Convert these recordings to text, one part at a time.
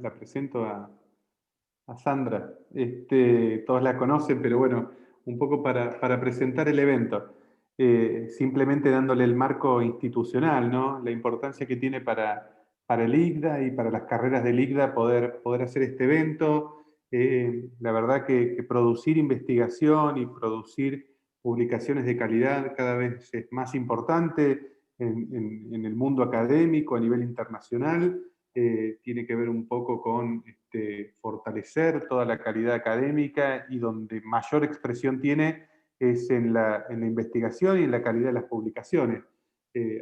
La presento a Sandra. Todos la conocen, pero bueno, un poco para presentar el evento. Simplemente dándole el marco institucional, ¿no? La importancia que tiene para el ICDA y para las carreras del ICDA poder hacer este evento. La verdad que producir investigación y producir publicaciones de calidad cada vez es más importante en el mundo académico a nivel internacional. Tiene que ver un poco con fortalecer toda la calidad académica, y donde mayor expresión tiene es en la investigación y en la calidad de las publicaciones.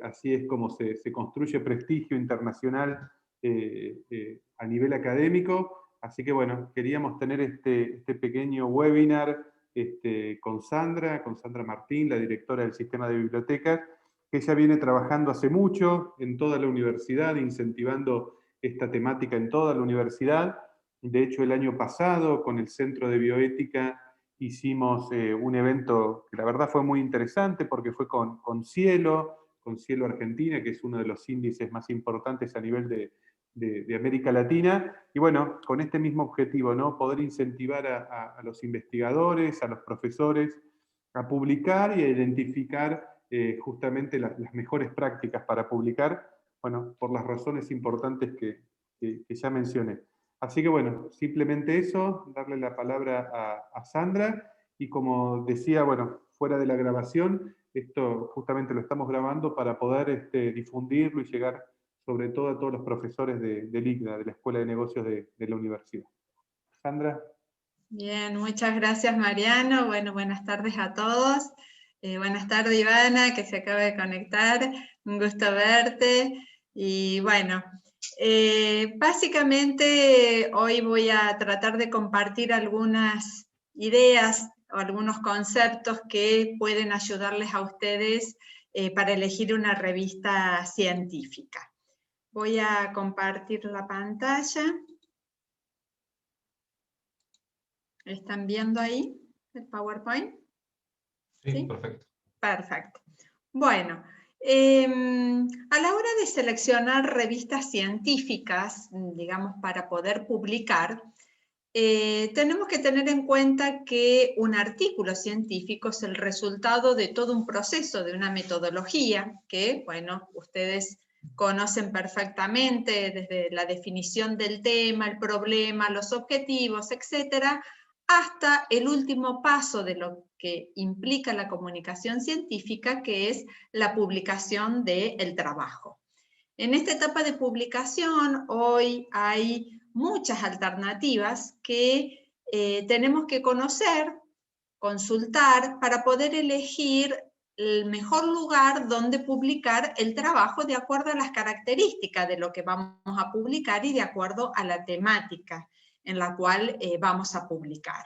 Así es como se construye prestigio internacional a nivel académico. Así que bueno, queríamos tener este pequeño webinar con Sandra Martín, la directora del Sistema de Bibliotecas, que ella viene trabajando hace mucho en toda la universidad, incentivando esta temática en toda la universidad. De hecho, el año pasado, con el Centro de Bioética, hicimos un evento que la verdad fue muy interesante, porque fue con Cielo Argentina, que es uno de los índices más importantes a nivel de América Latina. Y bueno, con este mismo objetivo, ¿no? Poder incentivar a los investigadores, a los profesores, a publicar y a identificar justamente las mejores prácticas para publicar, bueno, por las razones importantes que ya mencioné. Así que bueno, simplemente eso, darle la palabra a Sandra, y como decía, bueno, fuera de la grabación, esto justamente lo estamos grabando para poder difundirlo y llegar sobre todo a todos los profesores del ICDA, de la Escuela de Negocios de la Universidad. Sandra. Bien, muchas gracias, Mariano. Bueno, buenas tardes a todos. Buenas tardes, Ivana, que se acaba de conectar. Un gusto verte. Y bueno, básicamente hoy voy a tratar de compartir algunas ideas o algunos conceptos que pueden ayudarles a ustedes para elegir una revista científica. Voy a compartir la pantalla. ¿Están viendo ahí el PowerPoint? Sí, perfecto. Perfecto. Bueno, a la hora de seleccionar revistas científicas, digamos, para poder publicar, tenemos que tener en cuenta que un artículo científico es el resultado de todo un proceso, de una metodología que, bueno, ustedes conocen perfectamente, desde la definición del tema, el problema, los objetivos, etcétera, hasta el último paso de lo que implica la comunicación científica, que es la publicación del trabajo. En esta etapa de publicación, hoy hay muchas alternativas que tenemos que conocer, consultar, para poder elegir el mejor lugar donde publicar el trabajo de acuerdo a las características de lo que vamos a publicar y de acuerdo a la temática en la cual vamos a publicar.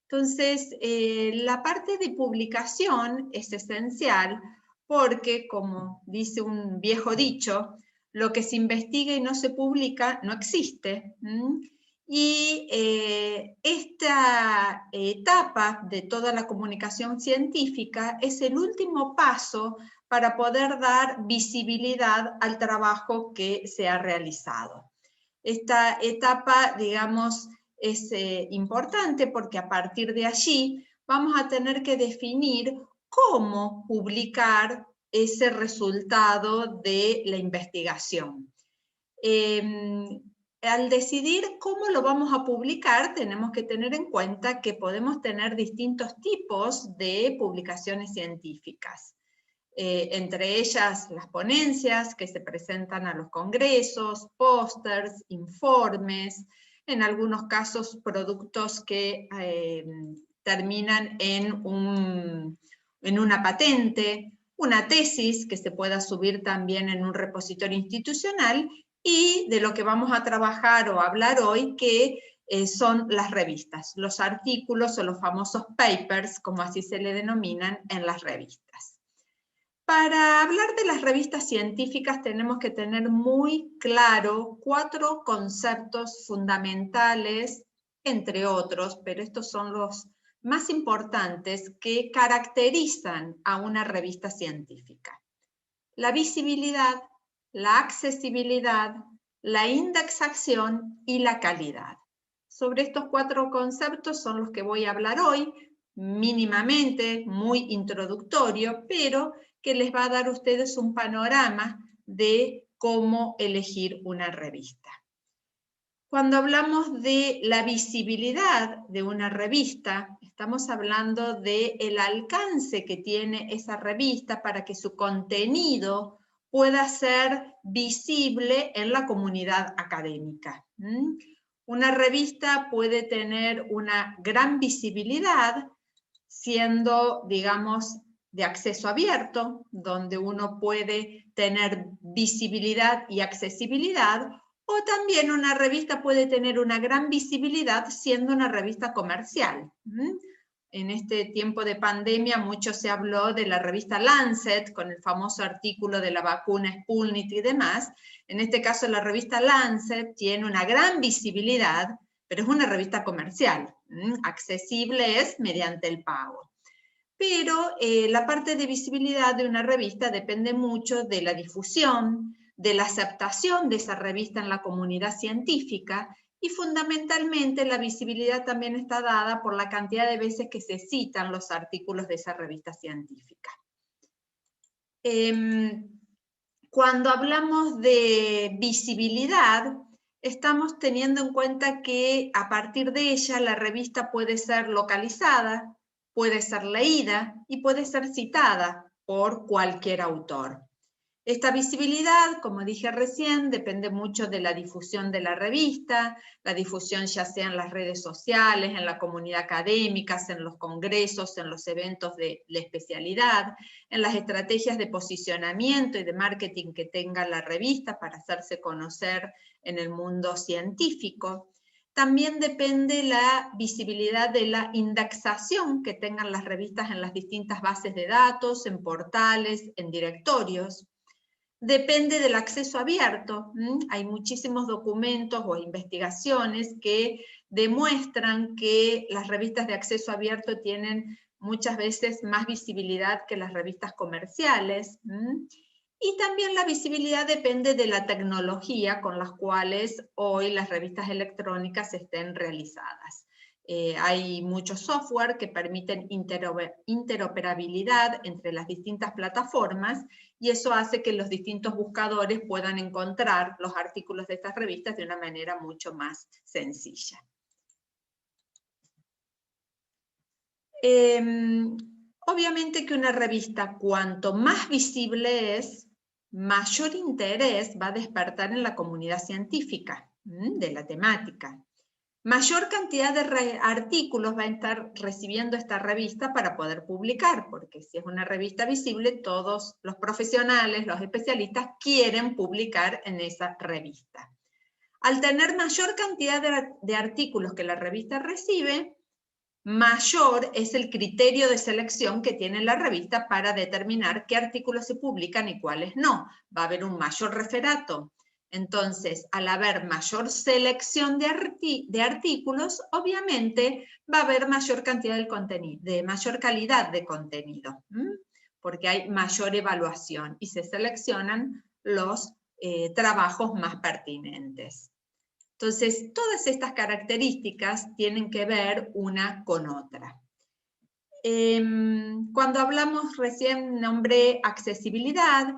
Entonces, la parte de publicación es esencial porque, como dice un viejo dicho, lo que se investiga y no se publica no existe. Y esta etapa de toda la comunicación científica es el último paso para poder dar visibilidad al trabajo que se ha realizado. Esta etapa, digamos, es importante porque a partir de allí vamos a tener que definir cómo publicar ese resultado de la investigación. Al decidir cómo lo vamos a publicar, tenemos que tener en cuenta que podemos tener distintos tipos de publicaciones científicas. Entre ellas las ponencias que se presentan a los congresos, pósters, informes, en algunos casos productos que terminan en una patente, una tesis que se pueda subir también en un repositorio institucional, y de lo que vamos a trabajar o hablar hoy, que son las revistas, los artículos o los famosos papers, como así se le denominan en las revistas. Para hablar de las revistas científicas tenemos que tener muy claro 4 conceptos fundamentales, entre otros, pero estos son los más importantes que caracterizan a una revista científica. La visibilidad, la accesibilidad, la indexación y la calidad. Sobre estos 4 conceptos son los que voy a hablar hoy, mínimamente, muy introductorio, pero que les va a dar a ustedes un panorama de cómo elegir una revista. Cuando hablamos de la visibilidad de una revista, estamos hablando del alcance que tiene esa revista para que su contenido pueda ser visible en la comunidad académica. Una revista puede tener una gran visibilidad siendo, digamos, de acceso abierto, donde uno puede tener visibilidad y accesibilidad, o también una revista puede tener una gran visibilidad siendo una revista comercial. En este tiempo de pandemia mucho se habló de la revista Lancet, con el famoso artículo de la vacuna Sputnik y demás. En este caso la revista Lancet tiene una gran visibilidad, pero es una revista comercial. Accesible es mediante el pago. Pero la parte de visibilidad de una revista depende mucho de la difusión, de la aceptación de esa revista en la comunidad científica, y fundamentalmente la visibilidad también está dada por la cantidad de veces que se citan los artículos de esa revista científica. Cuando hablamos de visibilidad, estamos teniendo en cuenta que a partir de ella la revista puede ser localizada, puede ser leída y puede ser citada por cualquier autor. Esta visibilidad, como dije recién, depende mucho de la difusión de la revista, la difusión ya sea en las redes sociales, en la comunidad académica, en los congresos, en los eventos de la especialidad, en las estrategias de posicionamiento y de marketing que tenga la revista para hacerse conocer en el mundo científico. También depende la visibilidad de la indexación que tengan las revistas en las distintas bases de datos, en portales, en directorios. Depende del acceso abierto. Hay muchísimos documentos o investigaciones que demuestran que las revistas de acceso abierto tienen muchas veces más visibilidad que las revistas comerciales. Y también la visibilidad depende de la tecnología con las cuales hoy las revistas electrónicas estén realizadas. Hay mucho software que permiten interoperabilidad entre las distintas plataformas, y eso hace que los distintos buscadores puedan encontrar los artículos de estas revistas de una manera mucho más sencilla. Obviamente que una revista, cuanto más visible es, mayor interés va a despertar en la comunidad científica de la temática. Mayor cantidad de artículos va a estar recibiendo esta revista para poder publicar, porque si es una revista visible, todos los profesionales, los especialistas quieren publicar en esa revista. Al tener mayor cantidad de artículos que la revista recibe, mayor es el criterio de selección que tiene la revista para determinar qué artículos se publican y cuáles no. Va a haber un mayor referato. Entonces, al haber mayor selección de artículos, obviamente va a haber mayor cantidad de contenido, mayor calidad de contenido, porque hay mayor evaluación y se seleccionan los trabajos más pertinentes. Entonces, todas estas características tienen que ver una con otra. Cuando hablamos recién nombré accesibilidad,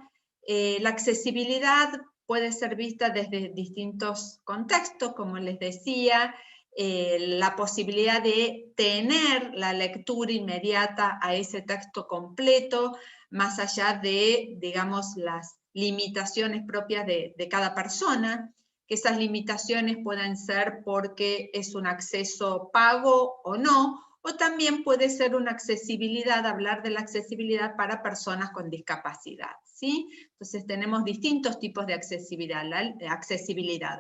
la accesibilidad puede ser vista desde distintos contextos, como les decía, la posibilidad de tener la lectura inmediata a ese texto completo, más allá de, digamos, las limitaciones propias de cada persona, que esas limitaciones puedan ser porque es un acceso pago o no, o también puede ser una accesibilidad, hablar de la accesibilidad para personas con discapacidad, ¿sí? Entonces tenemos distintos tipos de accesibilidad.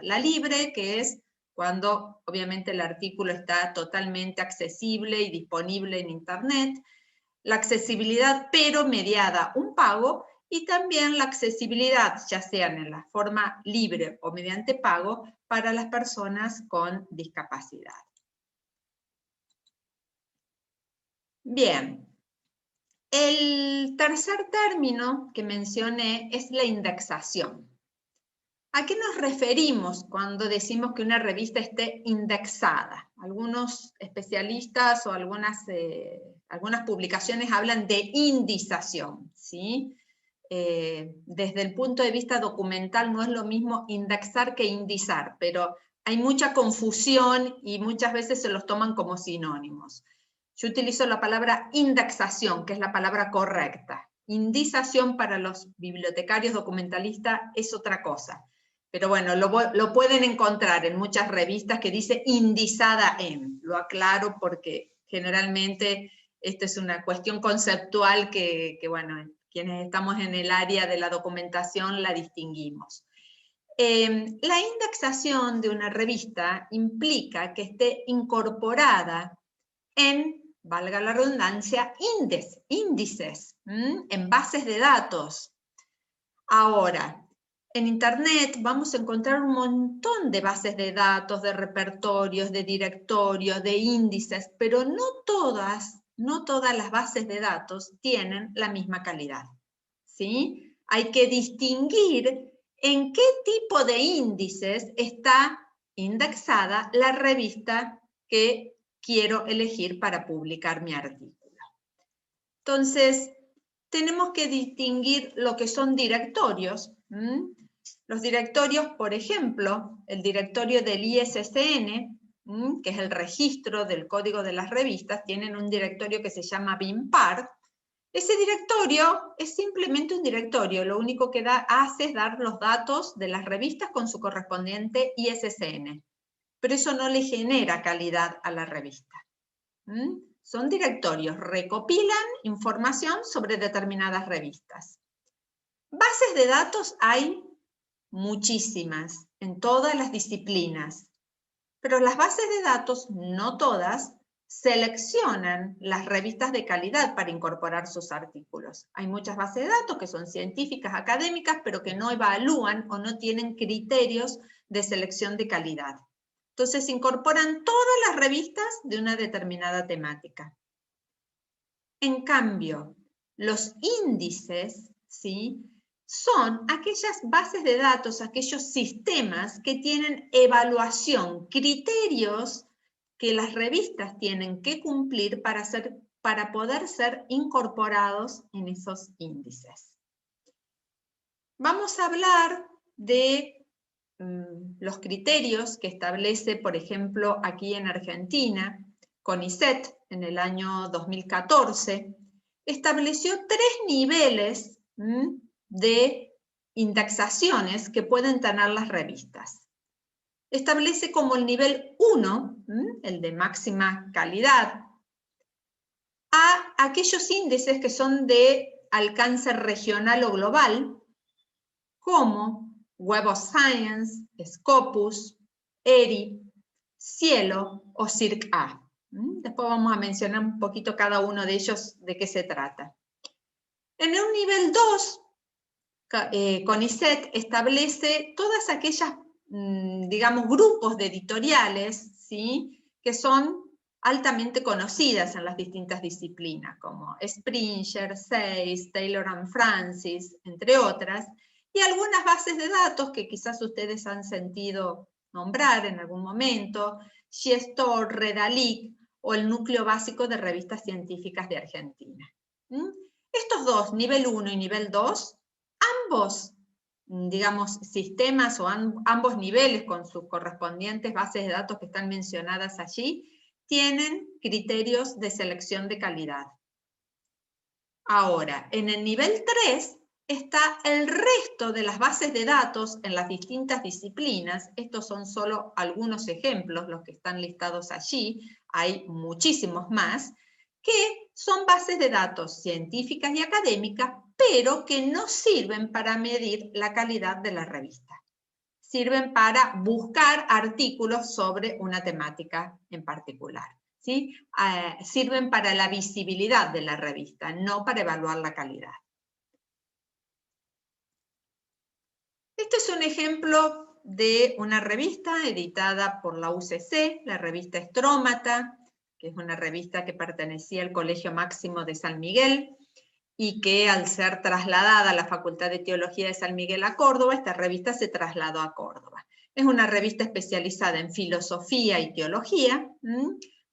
La libre, que es cuando obviamente el artículo está totalmente accesible y disponible en Internet. La accesibilidad pero mediada un pago, y también la accesibilidad, ya sean en la forma libre o mediante pago, para las personas con discapacidad. Bien, el tercer término que mencioné es la indexación. ¿A qué nos referimos cuando decimos que una revista esté indexada? Algunos especialistas o algunas publicaciones hablan de indización, ¿sí? Desde el punto de vista documental no es lo mismo indexar que indizar, pero hay mucha confusión y muchas veces se los toman como sinónimos. Yo utilizo la palabra indexación, que es la palabra correcta. Indización para los bibliotecarios documentalistas es otra cosa. Pero bueno, lo pueden encontrar en muchas revistas que dice indizada en. Lo aclaro porque generalmente esto es una cuestión conceptual que bueno, quienes estamos en el área de la documentación la distinguimos. La indexación de una revista implica que esté incorporada en, valga la redundancia, índices, en bases de datos. Ahora, en Internet vamos a encontrar un montón de bases de datos, de repertorios, de directorios, de índices, pero no todas las bases de datos tienen la misma calidad, ¿sí? Hay que distinguir en qué tipo de índices está indexada la revista que quiero elegir para publicar mi artículo. Entonces, tenemos que distinguir lo que son directorios. Los directorios, por ejemplo, el directorio del ISSN, que es el registro del código de las revistas, tienen un directorio que se llama BIMPAR. Ese directorio es simplemente un directorio, lo único que hace es dar los datos de las revistas con su correspondiente ISSN, pero eso no le genera calidad a la revista. Son directorios, recopilan información sobre determinadas revistas. Bases de datos hay muchísimas, en todas las disciplinas, pero las bases de datos, no todas, seleccionan las revistas de calidad para incorporar sus artículos. Hay muchas bases de datos que son científicas, académicas, pero que no evalúan o no tienen criterios de selección de calidad. Entonces incorporan todas las revistas de una determinada temática. En cambio, los índices, ¿sí?, son aquellas bases de datos, aquellos sistemas que tienen evaluación, criterios que las revistas tienen que cumplir para poder ser incorporados en esos índices. Vamos a hablar de los criterios que establece, por ejemplo, aquí en Argentina, CONICET, en el año 2014, estableció 3 niveles de indexaciones que pueden tener las revistas. Establece como el nivel 1, el de máxima calidad, a aquellos índices que son de alcance regional o global, como Web of Science, Scopus, ERI, Cielo o CIRC-A. Después vamos a mencionar un poquito cada uno de ellos de qué se trata. En un nivel 2, CONICET establece todas aquellas, digamos, grupos de editoriales, ¿sí?, que son altamente conocidas en las distintas disciplinas, como Springer, Sayce, Taylor & Francis, entre otras, y algunas bases de datos que quizás ustedes han sentido nombrar en algún momento, Gestor, Redalic o el Núcleo Básico de Revistas Científicas de Argentina. Estos dos, nivel 1 y nivel 2, ambos, digamos, sistemas o ambos niveles con sus correspondientes bases de datos que están mencionadas allí, tienen criterios de selección de calidad. Ahora, en el nivel 3 está el resto de las bases de datos en las distintas disciplinas. Estos son solo algunos ejemplos, los que están listados allí, hay muchísimos más, que son bases de datos científicas y académicas, pero que no sirven para medir la calidad de la revista. Sirven para buscar artículos sobre una temática en particular, ¿sí? Sirven para la visibilidad de la revista, no para evaluar la calidad. Este es un ejemplo de una revista editada por la UCC, la revista Estrómata, que es una revista que pertenecía al Colegio Máximo de San Miguel. y que al ser trasladada a la Facultad de Teología de San Miguel a Córdoba, esta revista se trasladó a Córdoba. Es una revista especializada en filosofía y teología,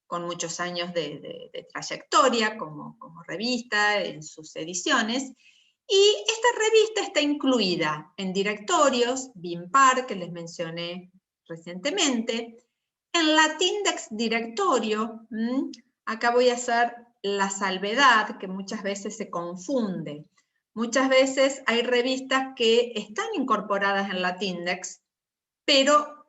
con muchos años de trayectoria como revista en sus ediciones, y esta revista está incluida en directorios, BIMPAR, que les mencioné recientemente, en Latindex Directorio. Acá voy a hacer la salvedad, que muchas veces se confunde. Muchas veces hay revistas que están incorporadas en Latindex, pero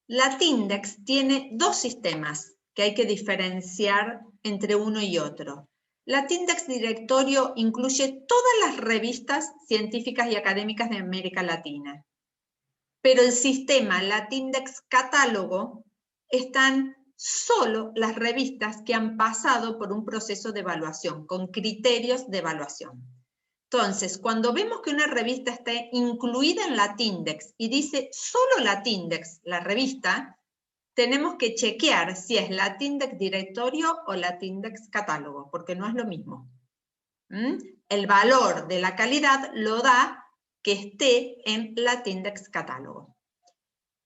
Latindex tiene dos sistemas que hay que diferenciar entre uno y otro. Latindex Directorio incluye todas las revistas científicas y académicas de América Latina, pero el sistema Latindex Catálogo están solo las revistas que han pasado por un proceso de evaluación, con criterios de evaluación. Entonces, cuando vemos que una revista está incluida en Latindex y dice solo Latindex, la revista, tenemos que chequear si es Latindex Directorio o Latindex Catálogo, porque no es lo mismo. El valor de la calidad lo da que esté en Latindex Catálogo.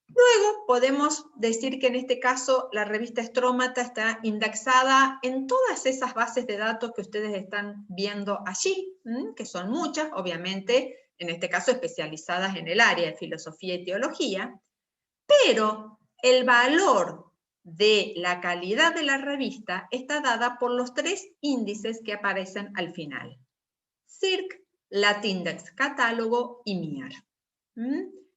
Luego podemos decir que en este caso la revista Strómata está indexada en todas esas bases de datos que ustedes están viendo allí, que son muchas, obviamente, en este caso especializadas en el área de filosofía y teología, pero el valor de la calidad de la revista está dada por los tres índices que aparecen al final: CIRC, Latindex Catálogo y MIAR.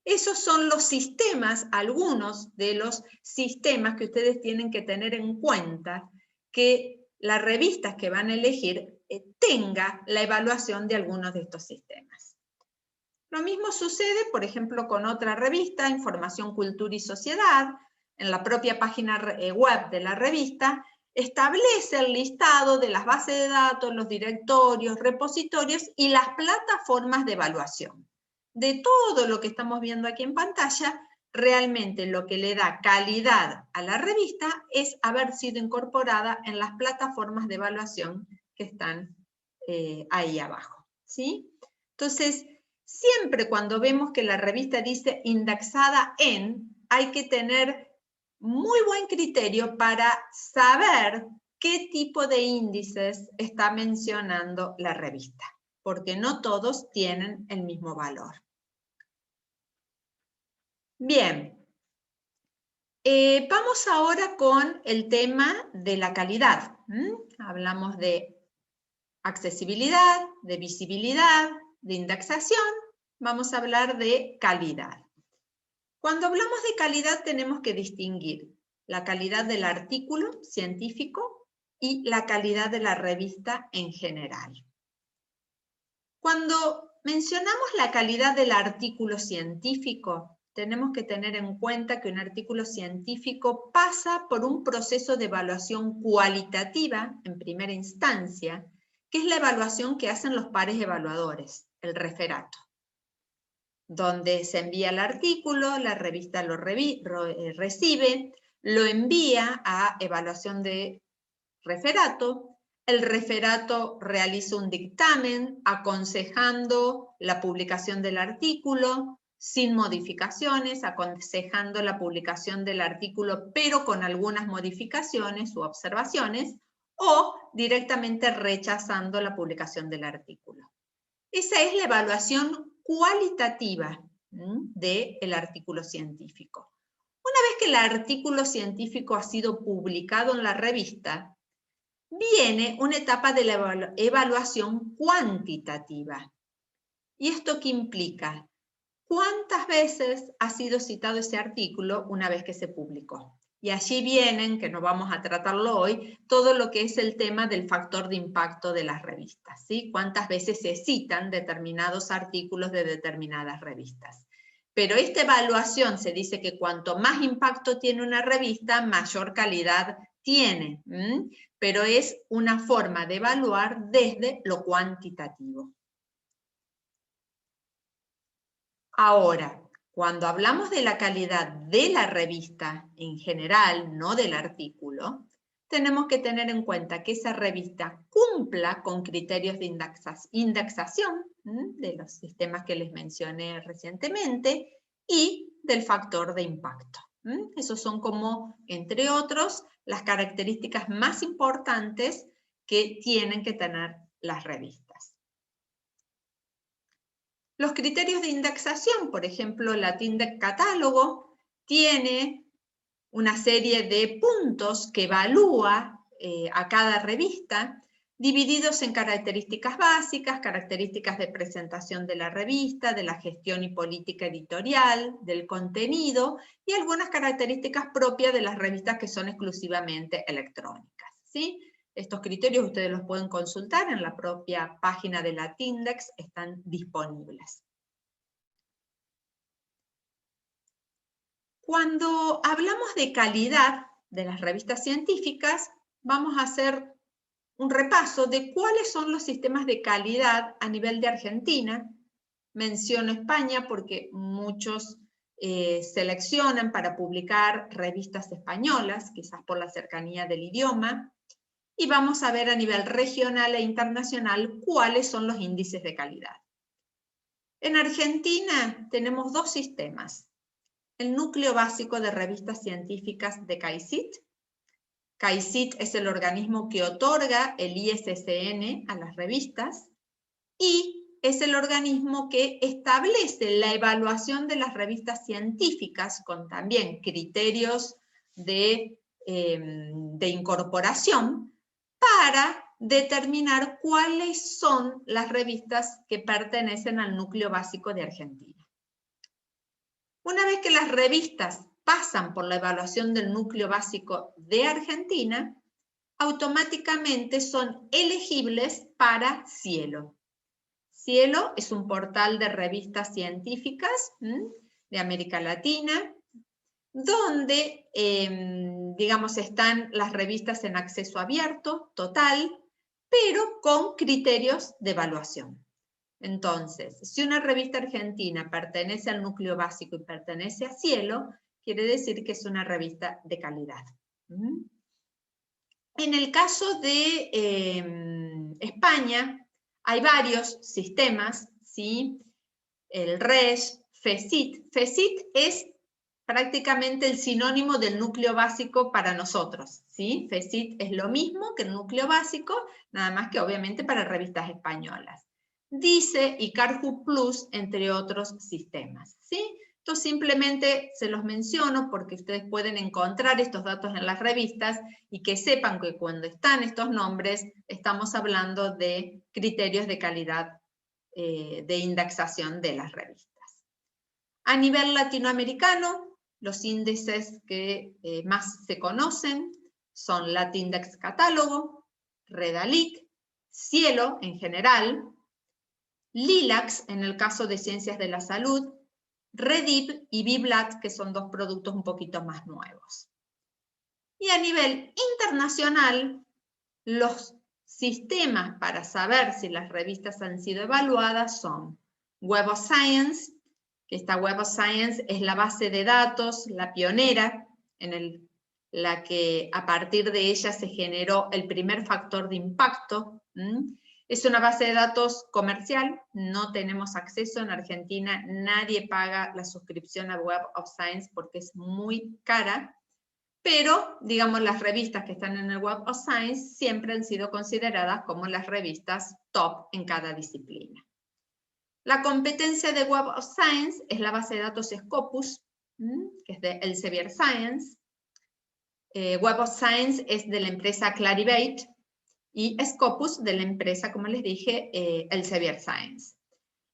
Esos son los sistemas, algunos de los sistemas que ustedes tienen que tener en cuenta, que las revistas que van a elegir tenga la evaluación de algunos de estos sistemas. Lo mismo sucede, por ejemplo, con otra revista, Información, Cultura y Sociedad. En la propia página web de la revista establece el listado de las bases de datos, los directorios, repositorios y las plataformas de evaluación. De todo lo que estamos viendo aquí en pantalla, realmente lo que le da calidad a la revista es haber sido incorporada en las plataformas de evaluación que están ahí abajo, ¿sí? Entonces, siempre cuando vemos que la revista dice indexada en, hay que tener muy buen criterio para saber qué tipo de índices está mencionando la revista, porque no todos tienen el mismo valor. Bien, vamos ahora con el tema de la calidad. Hablamos de accesibilidad, de visibilidad, de indexación. Vamos a hablar de calidad. Cuando hablamos de calidad tenemos que distinguir la calidad del artículo científico y la calidad de la revista en general. Cuando mencionamos la calidad del artículo científico, tenemos que tener en cuenta que un artículo científico pasa por un proceso de evaluación cualitativa en primera instancia, que es la evaluación que hacen los pares evaluadores, el referato, donde se envía el artículo, la revista lo recibe, lo envía a evaluación de referato, el referato realiza un dictamen aconsejando la publicación del artículo sin modificaciones, aconsejando la publicación del artículo pero con algunas modificaciones u observaciones, o directamente rechazando la publicación del artículo. Esa es la evaluación cualitativa del artículo científico. Una vez que el artículo científico ha sido publicado en la revista, viene una etapa de la evaluación cuantitativa. ¿Y esto qué implica? ¿Cuántas veces ha sido citado ese artículo una vez que se publicó? Y allí vienen, que no vamos a tratarlo hoy, todo lo que es el tema del factor de impacto de las revistas, ¿sí? Cuántas veces se citan determinados artículos de determinadas revistas. Pero esta evaluación se dice que cuanto más impacto tiene una revista, mayor calidad tiene, pero es una forma de evaluar desde lo cuantitativo. Ahora, cuando hablamos de la calidad de la revista en general, no del artículo, tenemos que tener en cuenta que esa revista cumpla con criterios de indexación de los sistemas que les mencioné recientemente y del factor de impacto. Esos son como, entre otros, las características más importantes que tienen que tener las revistas. Los criterios de indexación, por ejemplo, la Tindex Catálogo, tiene una serie de puntos que evalúa a cada revista, divididos en características básicas, características de presentación de la revista, de la gestión y política editorial, del contenido, y algunas características propias de las revistas que son exclusivamente electrónicas, ¿sí? Estos criterios ustedes los pueden consultar en la propia página de la Tindex, están disponibles. Cuando hablamos de calidad de las revistas científicas, vamos a hacer un repaso de cuáles son los sistemas de calidad a nivel de Argentina. Menciono España porque muchos seleccionan para publicar revistas españolas, quizás por la cercanía del idioma, y vamos a ver a nivel regional e internacional cuáles son los índices de calidad. En Argentina tenemos dos sistemas. El núcleo básico de revistas científicas de CAICIT. CAICIT es el organismo que otorga el ISSN a las revistas y es el organismo que establece la evaluación de las revistas científicas con también criterios de incorporación para determinar cuáles son las revistas que pertenecen al núcleo básico de Argentina. Una vez que las revistas pasan por la evaluación del núcleo básico de Argentina, automáticamente son elegibles para Cielo. Cielo es un portal de revistas científicas de América Latina, donde, digamos, están las revistas en acceso abierto, total, pero con criterios de evaluación. Entonces, si una revista argentina pertenece al núcleo básico y pertenece a Cielo, quiere decir que es una revista de calidad. En el caso de España, hay varios sistemas, ¿sí? El RES, FECIT. FECIT es prácticamente el sinónimo del núcleo básico para nosotros, ¿sí? FECIT es lo mismo que el núcleo básico, nada más que obviamente para revistas españolas. DICE y Carhu Plus, entre otros sistemas, ¿sí? Esto simplemente se los menciono porque ustedes pueden encontrar estos datos en las revistas y que sepan que cuando están estos nombres estamos hablando de criterios de calidad de indexación de las revistas. A nivel latinoamericano, los índices que más se conocen son la Tindex Catálogo, Redalic, Cielo en general, Lilacs en el caso de ciencias de la salud, Redip y Biblat, que son dos productos un poquito más nuevos. Y a nivel internacional, los sistemas para saber si las revistas han sido evaluadas son Web of Science, que esta Web of Science es la base de datos, la pionera, en la que a partir de ella se generó el primer factor de impacto. Es una base de datos comercial, no tenemos acceso en Argentina, nadie paga la suscripción a Web of Science porque es muy cara, pero digamos las revistas que están en el Web of Science siempre han sido consideradas como las revistas top en cada disciplina. La competencia de Web of Science es la base de datos Scopus, que es de Elsevier Science. Web of Science es de la empresa Clarivate, y Scopus de la empresa, como les dije, Elsevier Science.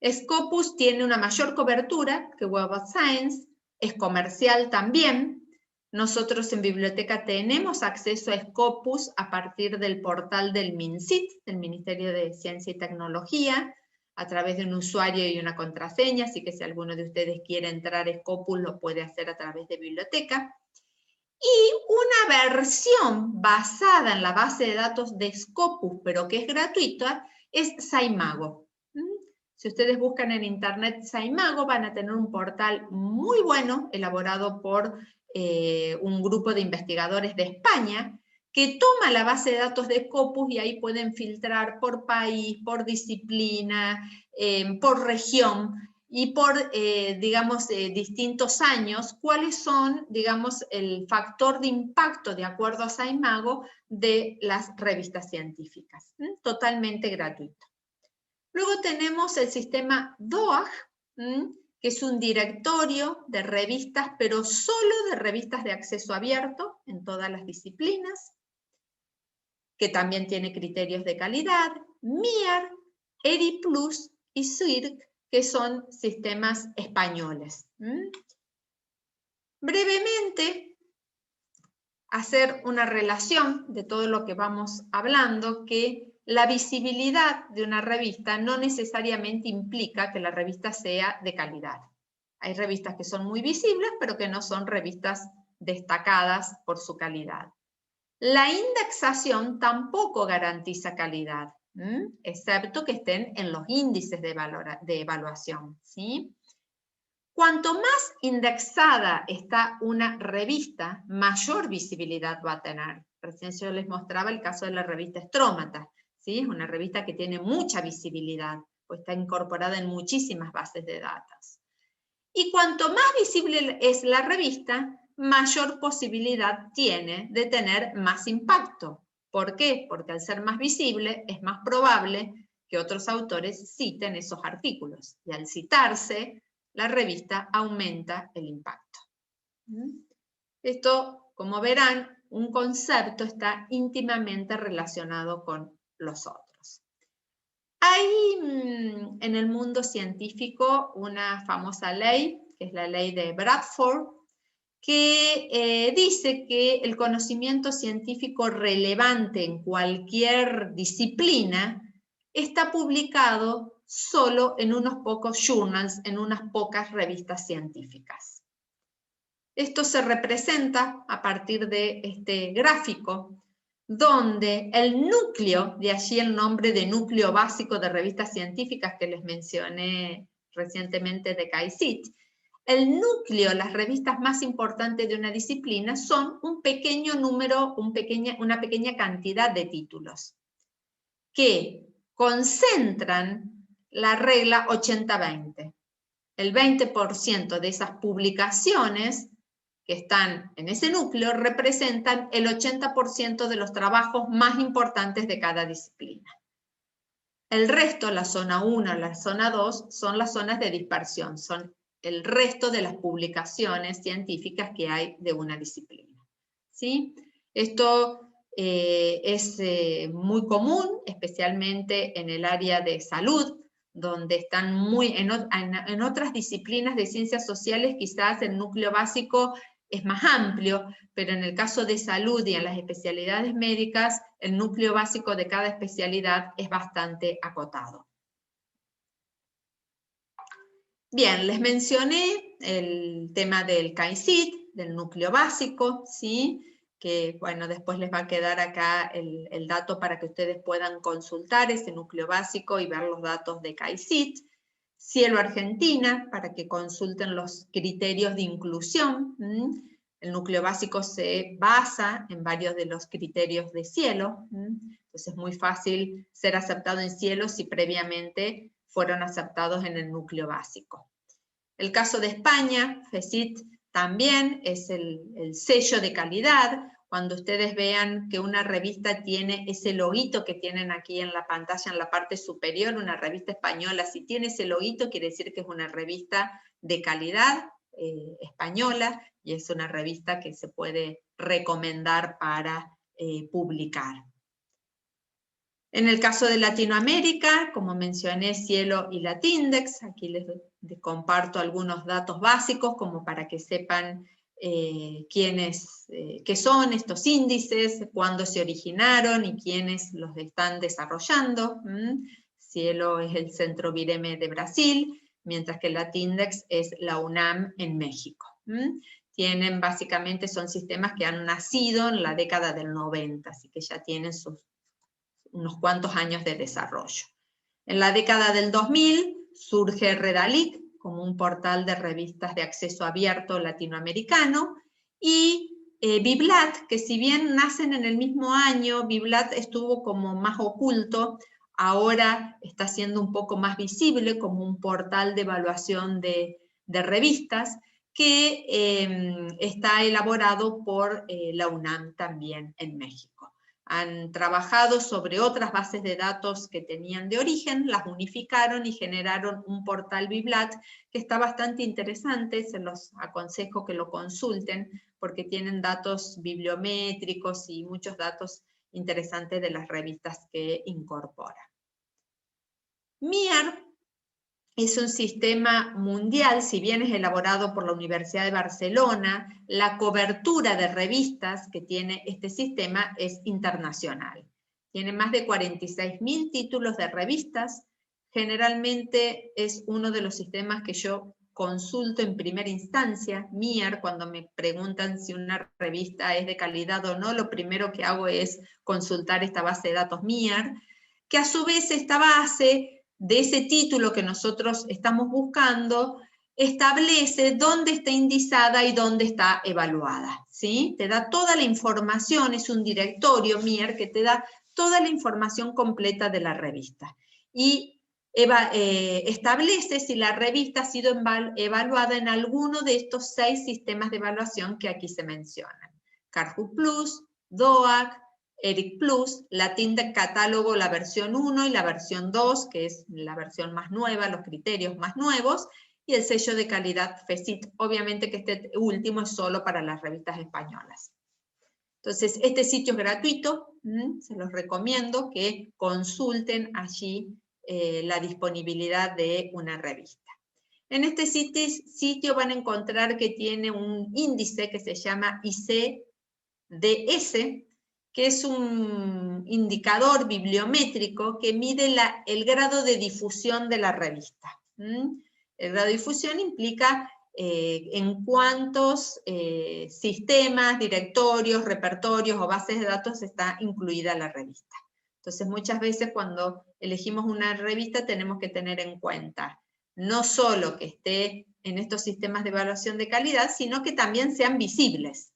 Scopus tiene una mayor cobertura que Web of Science, es comercial también. Nosotros en biblioteca tenemos acceso a Scopus a partir del portal del MinCit, del Ministerio de Ciencia y Tecnología, a través de un usuario y una contraseña, así que si alguno de ustedes quiere entrar a Scopus lo puede hacer a través de biblioteca. Y una versión basada en la base de datos de Scopus, pero que es gratuita, es SciMago. Si ustedes buscan en internet SciMago, van a tener un portal muy bueno, elaborado por un grupo de investigadores de España, que toma la base de datos de Scopus y ahí pueden filtrar por país, por disciplina, por región y por, digamos, distintos años, cuáles son, digamos, el factor de impacto, de acuerdo a SciMago, de las revistas científicas. Totalmente gratuito. Luego tenemos el sistema DOAG, que es un directorio de revistas, pero solo de revistas de acceso abierto en todas las disciplinas, que también tiene criterios de calidad, MIAR, ERIPlus y CIRC, que son sistemas españoles. Brevemente, hacer una relación de todo lo que vamos hablando, que la visibilidad de una revista no necesariamente implica que la revista sea de calidad. Hay revistas que son muy visibles, pero que no son revistas destacadas por su calidad. La indexación tampoco garantiza calidad, excepto que estén en los índices de evaluación, ¿sí? Cuanto más indexada está una revista, mayor visibilidad va a tener. Recién yo les mostraba el caso de la revista Strómata, ¿sí? Es una revista que tiene mucha visibilidad, pues está incorporada en muchísimas bases de datos. Y cuanto más visible es la revista, mayor posibilidad tiene de tener más impacto. ¿Por qué? Porque al ser más visible es más probable que otros autores citen esos artículos. Y al citarse, la revista aumenta el impacto. Esto, como verán, un concepto está íntimamente relacionado con los otros. Hay en el mundo científico una famosa ley, que es la ley de Bradford, que dice que el conocimiento científico relevante en cualquier disciplina está publicado solo en unos pocos journals, en unas pocas revistas científicas. Esto se representa a partir de este gráfico, donde el núcleo, de allí el nombre de núcleo básico de revistas científicas que les mencioné recientemente de CAICIT, el núcleo, las revistas más importantes de una disciplina son un pequeño número, una pequeña cantidad de títulos que concentran la regla 80-20. El 20% de esas publicaciones que están en ese núcleo representan el 80% de los trabajos más importantes de cada disciplina. El resto, la zona 1, la zona 2, son las zonas de dispersión, son el resto de las publicaciones científicas que hay de una disciplina. ¿Sí? Esto es muy común, especialmente en el área de salud, donde están en otras disciplinas de ciencias sociales quizás el núcleo básico es más amplio, pero en el caso de salud y en las especialidades médicas, el núcleo básico de cada especialidad es bastante acotado. Bien, les mencioné el tema del CAICIT, del núcleo básico, ¿sí? Que bueno, después les va a quedar acá el dato para que ustedes puedan consultar ese núcleo básico y ver los datos de CAICIT. Cielo Argentina, para que consulten los criterios de inclusión. El núcleo básico se basa en varios de los criterios de Cielo, entonces es muy fácil ser aceptado en Cielo si previamente fueron aceptados en el núcleo básico. El caso de España, FECIT también es el sello de calidad. Cuando ustedes vean que una revista tiene ese loguito que tienen aquí en la pantalla, en la parte superior, una revista española, si tiene ese loguito quiere decir que es una revista de calidad española y es una revista que se puede recomendar para publicar. En el caso de Latinoamérica, como mencioné, Cielo y Latindex, aquí les comparto algunos datos básicos como para que sepan qué son estos índices, cuándo se originaron y quiénes los están desarrollando. Cielo es el Centro Vireme de Brasil, mientras que Latindex es la UNAM en México. Tienen básicamente, son sistemas que han nacido en la década del 90, así que ya tienen unos cuantos años de desarrollo. En la década del 2000 surge Redalic como un portal de revistas de acceso abierto latinoamericano y Biblat, que si bien nacen en el mismo año, Biblat estuvo como más oculto, ahora está siendo un poco más visible como un portal de evaluación de revistas que está elaborado por la UNAM también en México. Han trabajado sobre otras bases de datos que tenían de origen, las unificaron y generaron un portal Biblat que está bastante interesante, se los aconsejo que lo consulten porque tienen datos bibliométricos y muchos datos interesantes de las revistas que incorpora. MIAR es un sistema mundial, si bien es elaborado por la Universidad de Barcelona, la cobertura de revistas que tiene este sistema es internacional. Tiene más de 46.000 títulos de revistas, generalmente es uno de los sistemas que yo consulto en primera instancia. MIAR, cuando me preguntan si una revista es de calidad o no, lo primero que hago es consultar esta base de datos MIAR, que a su vez esta base de ese título que nosotros estamos buscando, establece dónde está indizada y dónde está evaluada, ¿sí? Te da toda la información, es un directorio MIAR que te da toda la información completa de la revista. Y establece si la revista ha sido evaluada en alguno de estos 6 sistemas de evaluación que aquí se mencionan. Carhu Plus, DOAC, ERIC Plus, Latin de Catálogo, la versión 1 y la versión 2, que es la versión más nueva, los criterios más nuevos, y el sello de calidad FECIT. Obviamente que este último es solo para las revistas españolas. Entonces, este sitio es gratuito, se los recomiendo que consulten allí la disponibilidad de una revista. En este sitio van a encontrar que tiene un índice que se llama ICDS, que es un indicador bibliométrico que mide el grado de difusión de la revista. El grado de difusión implica en cuántos sistemas, directorios, repertorios o bases de datos está incluida la revista. Entonces, muchas veces cuando elegimos una revista tenemos que tener en cuenta no solo que esté en estos sistemas de evaluación de calidad, sino que también sean visibles,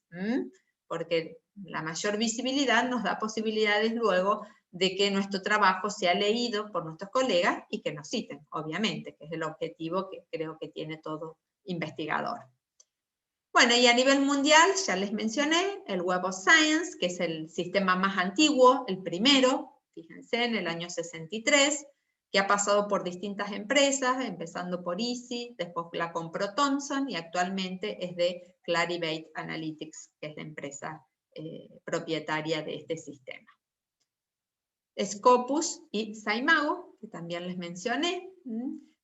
porque la mayor visibilidad nos da posibilidades luego de que nuestro trabajo sea leído por nuestros colegas y que nos citen, obviamente, que es el objetivo que creo que tiene todo investigador. Bueno, y a nivel mundial, ya les mencioné, el Web of Science, que es el sistema más antiguo, el primero, fíjense, en el año 63, que ha pasado por distintas empresas, empezando por Easy, después la compró Thomson, y actualmente es de Clarivate Analytics, que es la empresa propietaria de este sistema. Scopus y SciMago, que también les mencioné,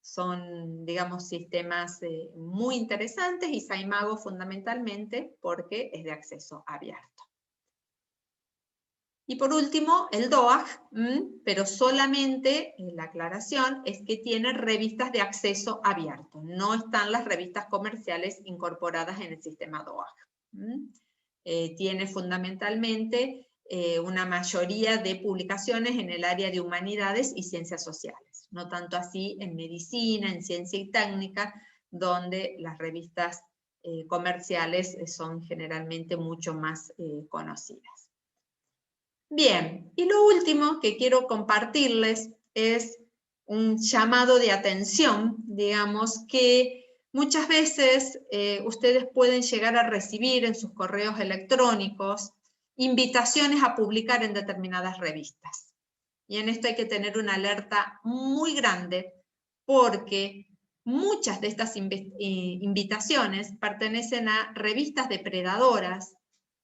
son, digamos, sistemas muy interesantes, y SciMago fundamentalmente porque es de acceso abierto. Y por último, el DOAG, pero solamente, la aclaración, es que tiene revistas de acceso abierto. No están las revistas comerciales incorporadas en el sistema DOAG. Tiene fundamentalmente una mayoría de publicaciones en el área de humanidades y ciencias sociales. No tanto así en medicina, en ciencia y técnica, donde las revistas comerciales son generalmente mucho más conocidas. Bien, y lo último que quiero compartirles es un llamado de atención, digamos, que muchas veces ustedes pueden llegar a recibir en sus correos electrónicos invitaciones a publicar en determinadas revistas. Y en esto hay que tener una alerta muy grande, porque muchas de estas invitaciones pertenecen a revistas depredadoras,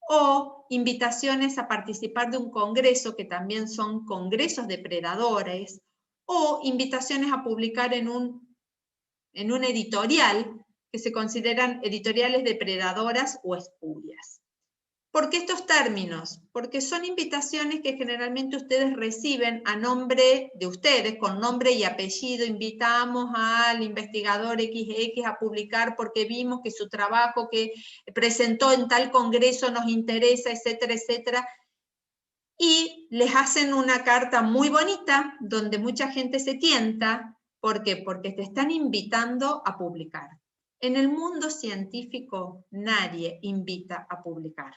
o invitaciones a participar de un congreso, que también son congresos depredadores, o invitaciones a publicar en un editorial, que se consideran editoriales depredadoras o espurias. ¿Por qué estos términos? Porque son invitaciones que generalmente ustedes reciben a nombre de ustedes, con nombre y apellido. Invitamos al investigador XX a publicar porque vimos que su trabajo que presentó en tal congreso nos interesa, etcétera, etcétera. Y les hacen una carta muy bonita, donde mucha gente se tienta. ¿Por qué? Porque te están invitando a publicar. En el mundo científico nadie invita a publicar.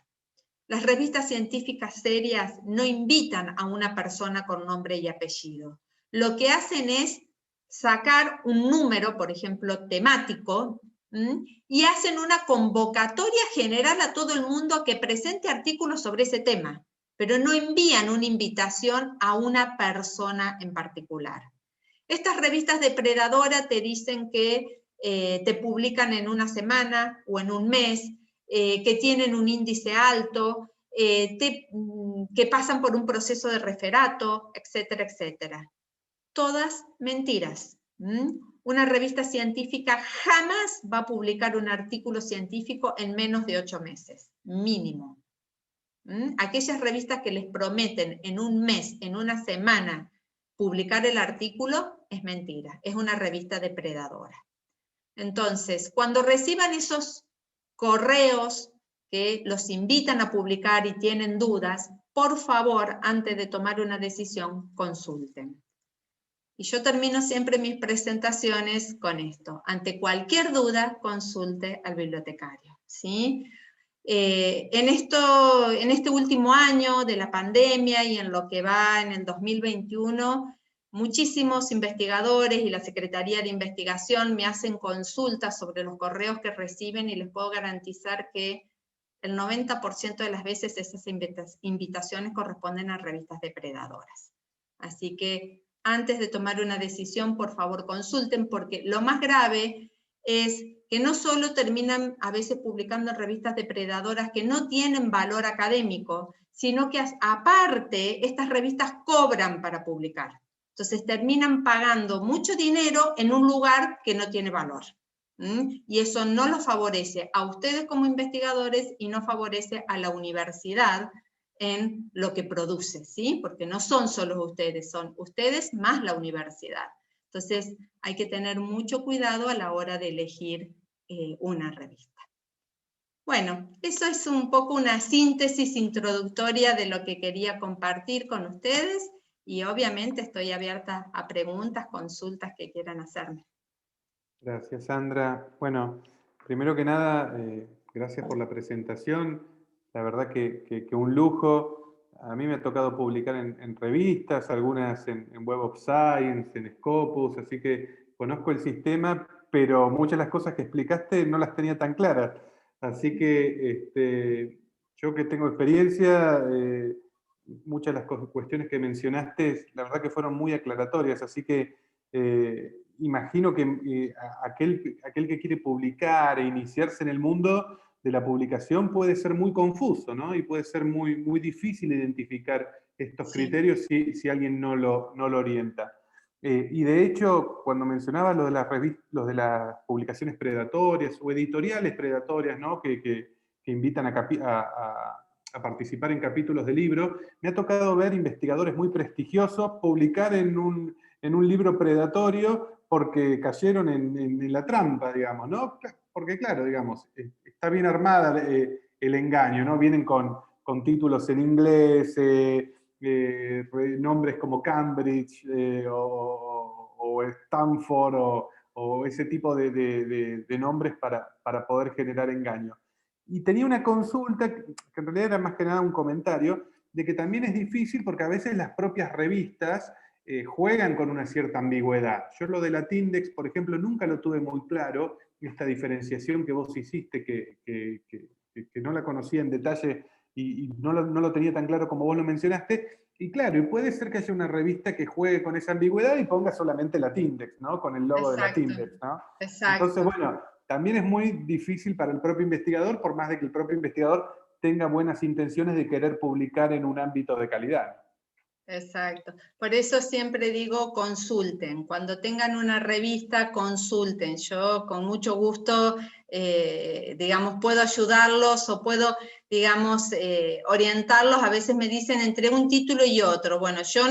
Las revistas científicas serias no invitan a una persona con nombre y apellido. Lo que hacen es sacar un número, por ejemplo, temático, y hacen una convocatoria general a todo el mundo que presente artículos sobre ese tema, pero no envían una invitación a una persona en particular. Estas revistas depredadoras te dicen que te publican en una semana o en un mes, que tienen un índice alto, que pasan por un proceso de referato, etcétera, etcétera. Todas mentiras. Una revista científica jamás va a publicar un artículo científico en menos de 8 meses, mínimo. Aquellas revistas que les prometen en un mes, en una semana, publicar el artículo, es mentira, es una revista depredadora. Entonces, cuando reciban esos correos que los invitan a publicar y tienen dudas, por favor, antes de tomar una decisión, consulten. Y yo termino siempre mis presentaciones con esto. Ante cualquier duda, consulte al bibliotecario, ¿sí? En este último año de la pandemia y en lo que va en el 2021, muchísimos investigadores y la Secretaría de Investigación me hacen consultas sobre los correos que reciben y les puedo garantizar que el 90% de las veces esas invitaciones corresponden a revistas depredadoras. Así que antes de tomar una decisión, por favor consulten, porque lo más grave es que no solo terminan a veces publicando en revistas depredadoras que no tienen valor académico, sino que aparte estas revistas cobran para publicar. Entonces terminan pagando mucho dinero en un lugar que no tiene valor. Y eso no los favorece a ustedes como investigadores y no favorece a la universidad en lo que produce, ¿sí? Porque no son solo ustedes, son ustedes más la universidad. Entonces hay que tener mucho cuidado a la hora de elegir una revista. Bueno, eso es un poco una síntesis introductoria de lo que quería compartir con ustedes y obviamente estoy abierta a preguntas, consultas que quieran hacerme. Gracias, Sandra. Bueno, primero que nada, gracias por la presentación. La verdad que un lujo. A mí me ha tocado publicar en revistas, algunas en Web of Science, en Scopus, así que conozco el sistema, pero muchas de las cosas que explicaste no las tenía tan claras. Así que yo que tengo experiencia, muchas de las cuestiones que mencionaste, la verdad que fueron muy aclaratorias, así que imagino que aquel que quiere publicar e iniciarse en el mundo de la publicación puede ser muy confuso, ¿no? Y puede ser muy, muy difícil identificar estos criterios si alguien no lo orienta. Y de hecho, cuando mencionaba lo de las publicaciones predatorias o editoriales predatorias, ¿no? que invitan a participar en capítulos de libro, me ha tocado ver investigadores muy prestigiosos publicar en un libro predatorio porque cayeron en la trampa, digamos, ¿no? Porque claro, digamos, está bien armada el engaño, ¿no? Vienen con títulos en inglés, nombres como Cambridge o Stanford o ese tipo de nombres para poder generar engaño. Y tenía una consulta, que en realidad era más que nada un comentario, de que también es difícil porque a veces las propias revistas juegan con una cierta ambigüedad. Yo lo de la Tindex, por ejemplo, nunca lo tuve muy claro, esta diferenciación que vos hiciste, que no la conocía en detalle y no lo tenía tan claro como vos lo mencionaste. Y claro, y puede ser que haya una revista que juegue con esa ambigüedad y ponga solamente la Tindex, ¿no? Con el logo de la Tindex, ¿no? Exacto. Entonces, bueno, también es muy difícil para el propio investigador, por más de que el propio investigador tenga buenas intenciones de querer publicar en un ámbito de calidad. Exacto. Por eso siempre digo consulten. Cuando tengan una revista, consulten. Yo con mucho gusto, digamos, puedo ayudarlos o puedo, digamos, orientarlos. A veces me dicen entre un título y otro. Bueno, yo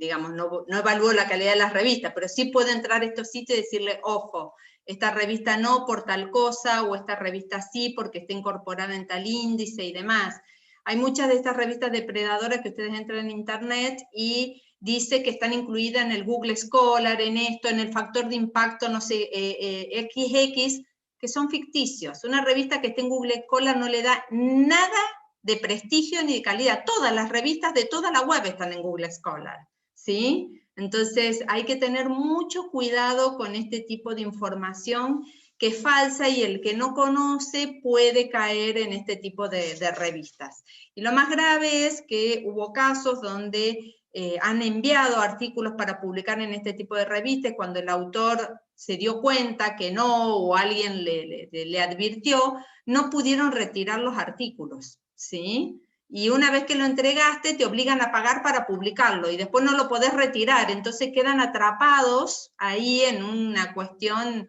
digamos, no evalúo la calidad de las revistas, pero sí puedo entrar a estos sitios y decirle, ojo, esta revista no por tal cosa, o esta revista sí porque está incorporada en tal índice y demás. Hay muchas de estas revistas depredadoras que ustedes entran en internet y dice que están incluidas en el Google Scholar, en esto, en el factor de impacto, no sé, XX, que son ficticios. Una revista que esté en Google Scholar no le da nada de prestigio ni de calidad. Todas las revistas de toda la web están en Google Scholar, ¿sí? Entonces hay que tener mucho cuidado con este tipo de información que es falsa, y el que no conoce puede caer en este tipo de revistas. Y lo más grave es que hubo casos donde han enviado artículos para publicar en este tipo de revistas, cuando el autor se dio cuenta que no, o alguien le advirtió, no pudieron retirar los artículos, ¿sí? Y una vez que lo entregaste, te obligan a pagar para publicarlo, y después no lo podés retirar, entonces quedan atrapados ahí en una cuestión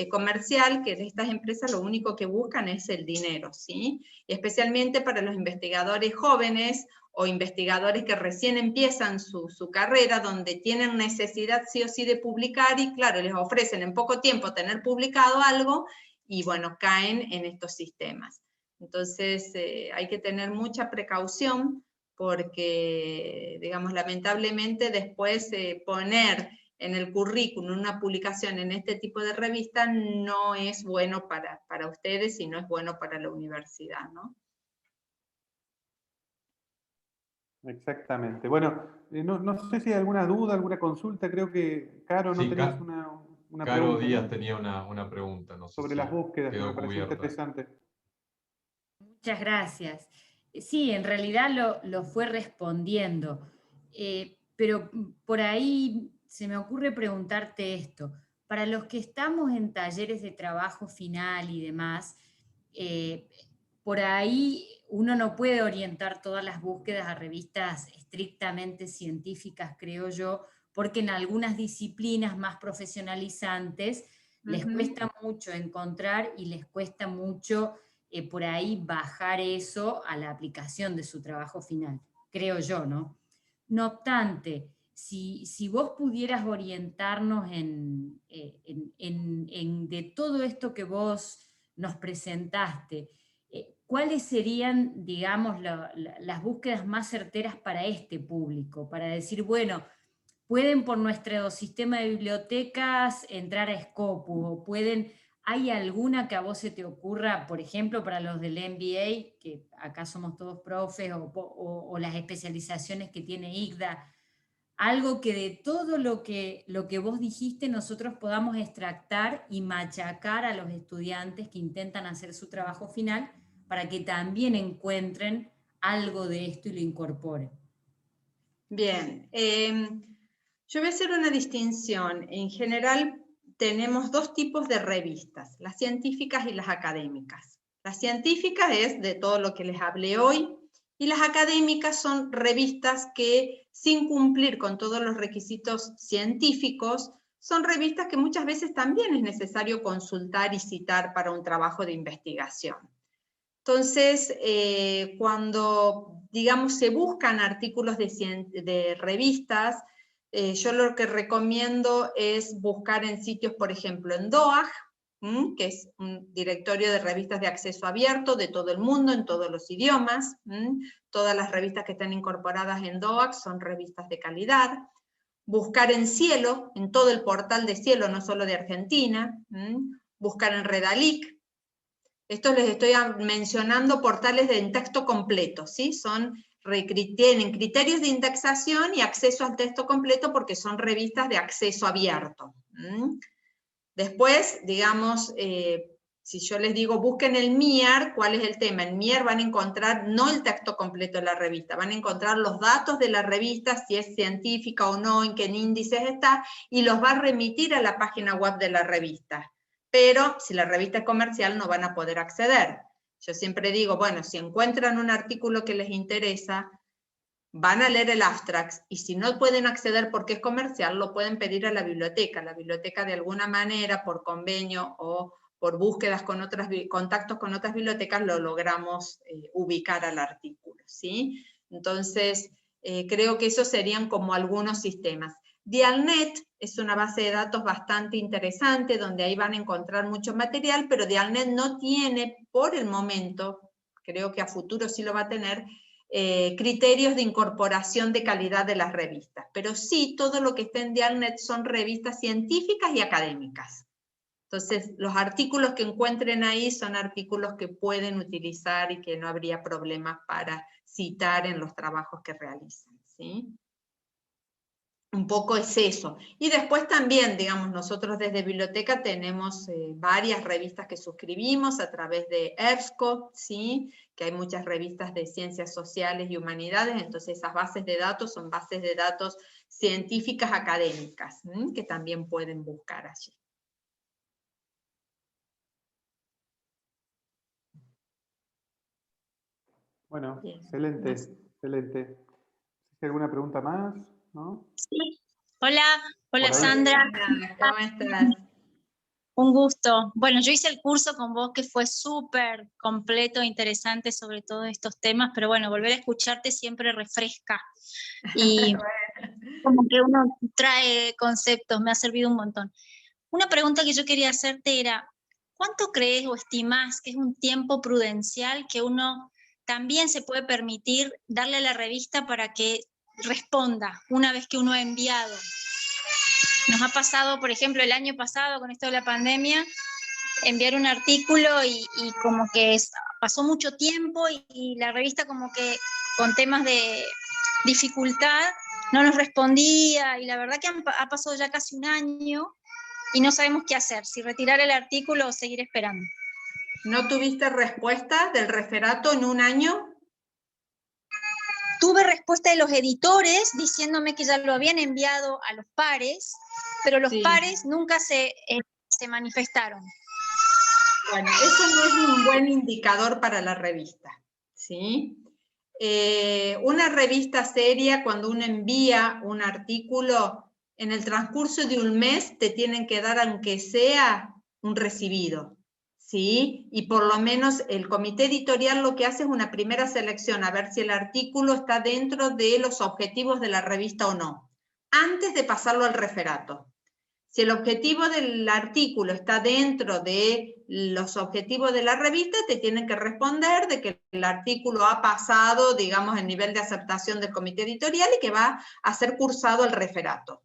comercial, que de estas empresas lo único que buscan es el dinero, ¿sí? Y especialmente para los investigadores jóvenes, o investigadores que recién empiezan su carrera, donde tienen necesidad sí o sí de publicar, y claro, les ofrecen en poco tiempo tener publicado algo, y bueno, caen en estos sistemas. Entonces hay que tener mucha precaución, porque, digamos, lamentablemente después poner en el currículum una publicación en este tipo de revista no es bueno para ustedes, y no es bueno para la universidad, ¿no? Exactamente. Bueno, no sé si hay alguna duda, alguna consulta. Creo que, Caro, no Sí, tenías una Caro pregunta, Díaz ¿no? tenía una pregunta, no sé Sobre si las búsquedas, que me quedó pareció cubierta. interesante. Muchas gracias. Sí, en realidad lo fue respondiendo, pero por ahí se me ocurre preguntarte esto. Para los que estamos en talleres de trabajo final y demás, por ahí uno no puede orientar todas las búsquedas a revistas estrictamente científicas, creo yo, porque en algunas disciplinas más profesionalizantes les cuesta mucho encontrar, y les cuesta mucho por ahí bajar eso a la aplicación de su trabajo final, creo yo, ¿no? No obstante, si vos pudieras orientarnos de todo esto que vos nos presentaste, ¿cuáles serían, digamos, las búsquedas más certeras para este público? Para decir, bueno, pueden por nuestro sistema de bibliotecas entrar a Scopus, o pueden... ¿Hay alguna que a vos se te ocurra, por ejemplo, para los del MBA, que acá somos todos profes, o las especializaciones que tiene ICDA, algo que de todo lo que vos dijiste nosotros podamos extractar y machacar a los estudiantes que intentan hacer su trabajo final, para que también encuentren algo de esto y lo incorporen? Bien, yo voy a hacer una distinción. En general tenemos dos tipos de revistas, las científicas y las académicas. Las científicas es de todo lo que les hablé hoy, y las académicas son revistas que, sin cumplir con todos los requisitos científicos, son revistas que muchas veces también es necesario consultar y citar para un trabajo de investigación. Entonces, cuando, digamos, se buscan artículos de revistas, yo lo que recomiendo es buscar en sitios, por ejemplo, en DOAJ, que es un directorio de revistas de acceso abierto de todo el mundo, en todos los idiomas. Todas las revistas que están incorporadas en DOAJ son revistas de calidad. Buscar en Cielo, en todo el portal de Cielo, no solo de Argentina. Buscar en Redalic. Esto les estoy mencionando portales en texto completo, ¿sí? Tienen criterios de indexación y acceso al texto completo, porque son revistas de acceso abierto. Después, digamos, si yo les digo busquen el MIAR, ¿cuál es el tema? En MIAR van a encontrar no el texto completo de la revista, van a encontrar los datos de la revista, si es científica o no, en qué índices está, y los va a remitir a la página web de la revista. Pero si la revista es comercial no van a poder acceder. Yo siempre digo, bueno, si encuentran un artículo que les interesa, van a leer el abstract, y si no pueden acceder porque es comercial, lo pueden pedir a la biblioteca. La biblioteca de alguna manera, por convenio o por búsquedas con contactos con otras bibliotecas, lo logramos ubicar al artículo, ¿sí? Entonces, creo que esos serían como algunos sistemas. Dialnet es una base de datos bastante interesante, donde ahí van a encontrar mucho material, pero Dialnet no tiene, por el momento, creo que a futuro sí lo va a tener, criterios de incorporación de calidad de las revistas, pero sí todo lo que está en Dialnet son revistas científicas y académicas. Entonces, los artículos que encuentren ahí son artículos que pueden utilizar y que no habría problemas para citar en los trabajos que realizan, ¿sí? Un poco es eso. Y después también, digamos, nosotros desde Biblioteca tenemos varias revistas que suscribimos a través de EBSCO, ¿sí? Que hay muchas revistas de ciencias sociales y humanidades, entonces esas bases de datos son bases de datos científicas académicas, ¿sí? Que también pueden buscar allí. Bueno, Bien. excelente, excelente. ¿Hay alguna pregunta más? ¿No? Sí. Hola Por ahí. Sandra. ¿Cómo estás? Un gusto. Bueno, yo hice el curso con vos que fue súper completo, interesante sobre todos estos temas, pero bueno, volver a escucharte siempre refresca. Y como que uno trae conceptos, me ha servido un montón. Una pregunta que yo quería hacerte era, ¿cuánto crees o estimás que es un tiempo prudencial que uno también se puede permitir darle a la revista para que responda una vez que uno ha enviado? Nos ha pasado, por ejemplo, el año pasado con esto de la pandemia, enviar un artículo y como que pasó mucho tiempo y la revista como que con temas de dificultad no nos respondía, y la verdad que ha pasado ya casi un año y no sabemos qué hacer, si retirar el artículo o seguir esperando. ¿No tuviste respuesta del referato en un año? Tuve respuesta de los editores diciéndome que ya lo habían enviado a los pares, pero los pares nunca se manifestaron. Bueno, eso no es un buen indicador para la revista, ¿sí? Una revista seria, cuando uno envía un artículo, en el transcurso de un mes te tienen que dar, aunque sea, un recibido, ¿sí? Y por lo menos el comité editorial lo que hace es una primera selección, a ver si el artículo está dentro de los objetivos de la revista o no, antes de pasarlo al referato. Si el objetivo del artículo está dentro de los objetivos de la revista, te tienen que responder de que el artículo ha pasado, digamos, el nivel de aceptación del comité editorial y que va a ser cursado al referato.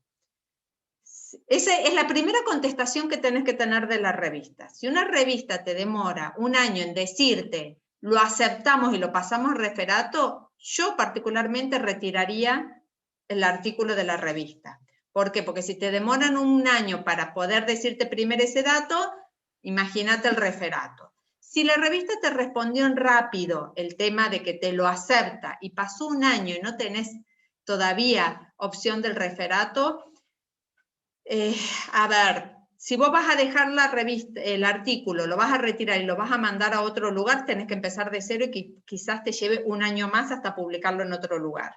Esa es la primera contestación que tenés que tener de la revista. Si una revista te demora un año en decirte, lo aceptamos y lo pasamos al referato, yo particularmente retiraría el artículo de la revista. ¿Por qué? Porque si te demoran un año para poder decirte primero ese dato, imagínate el referato. Si la revista te respondió en rápido el tema de que te lo acepta y pasó un año y no tenés todavía opción del referato, a ver, si vos vas a dejar la revista, el artículo, lo vas a retirar y lo vas a mandar a otro lugar, tenés que empezar de cero y que quizás te lleve un año más hasta publicarlo en otro lugar.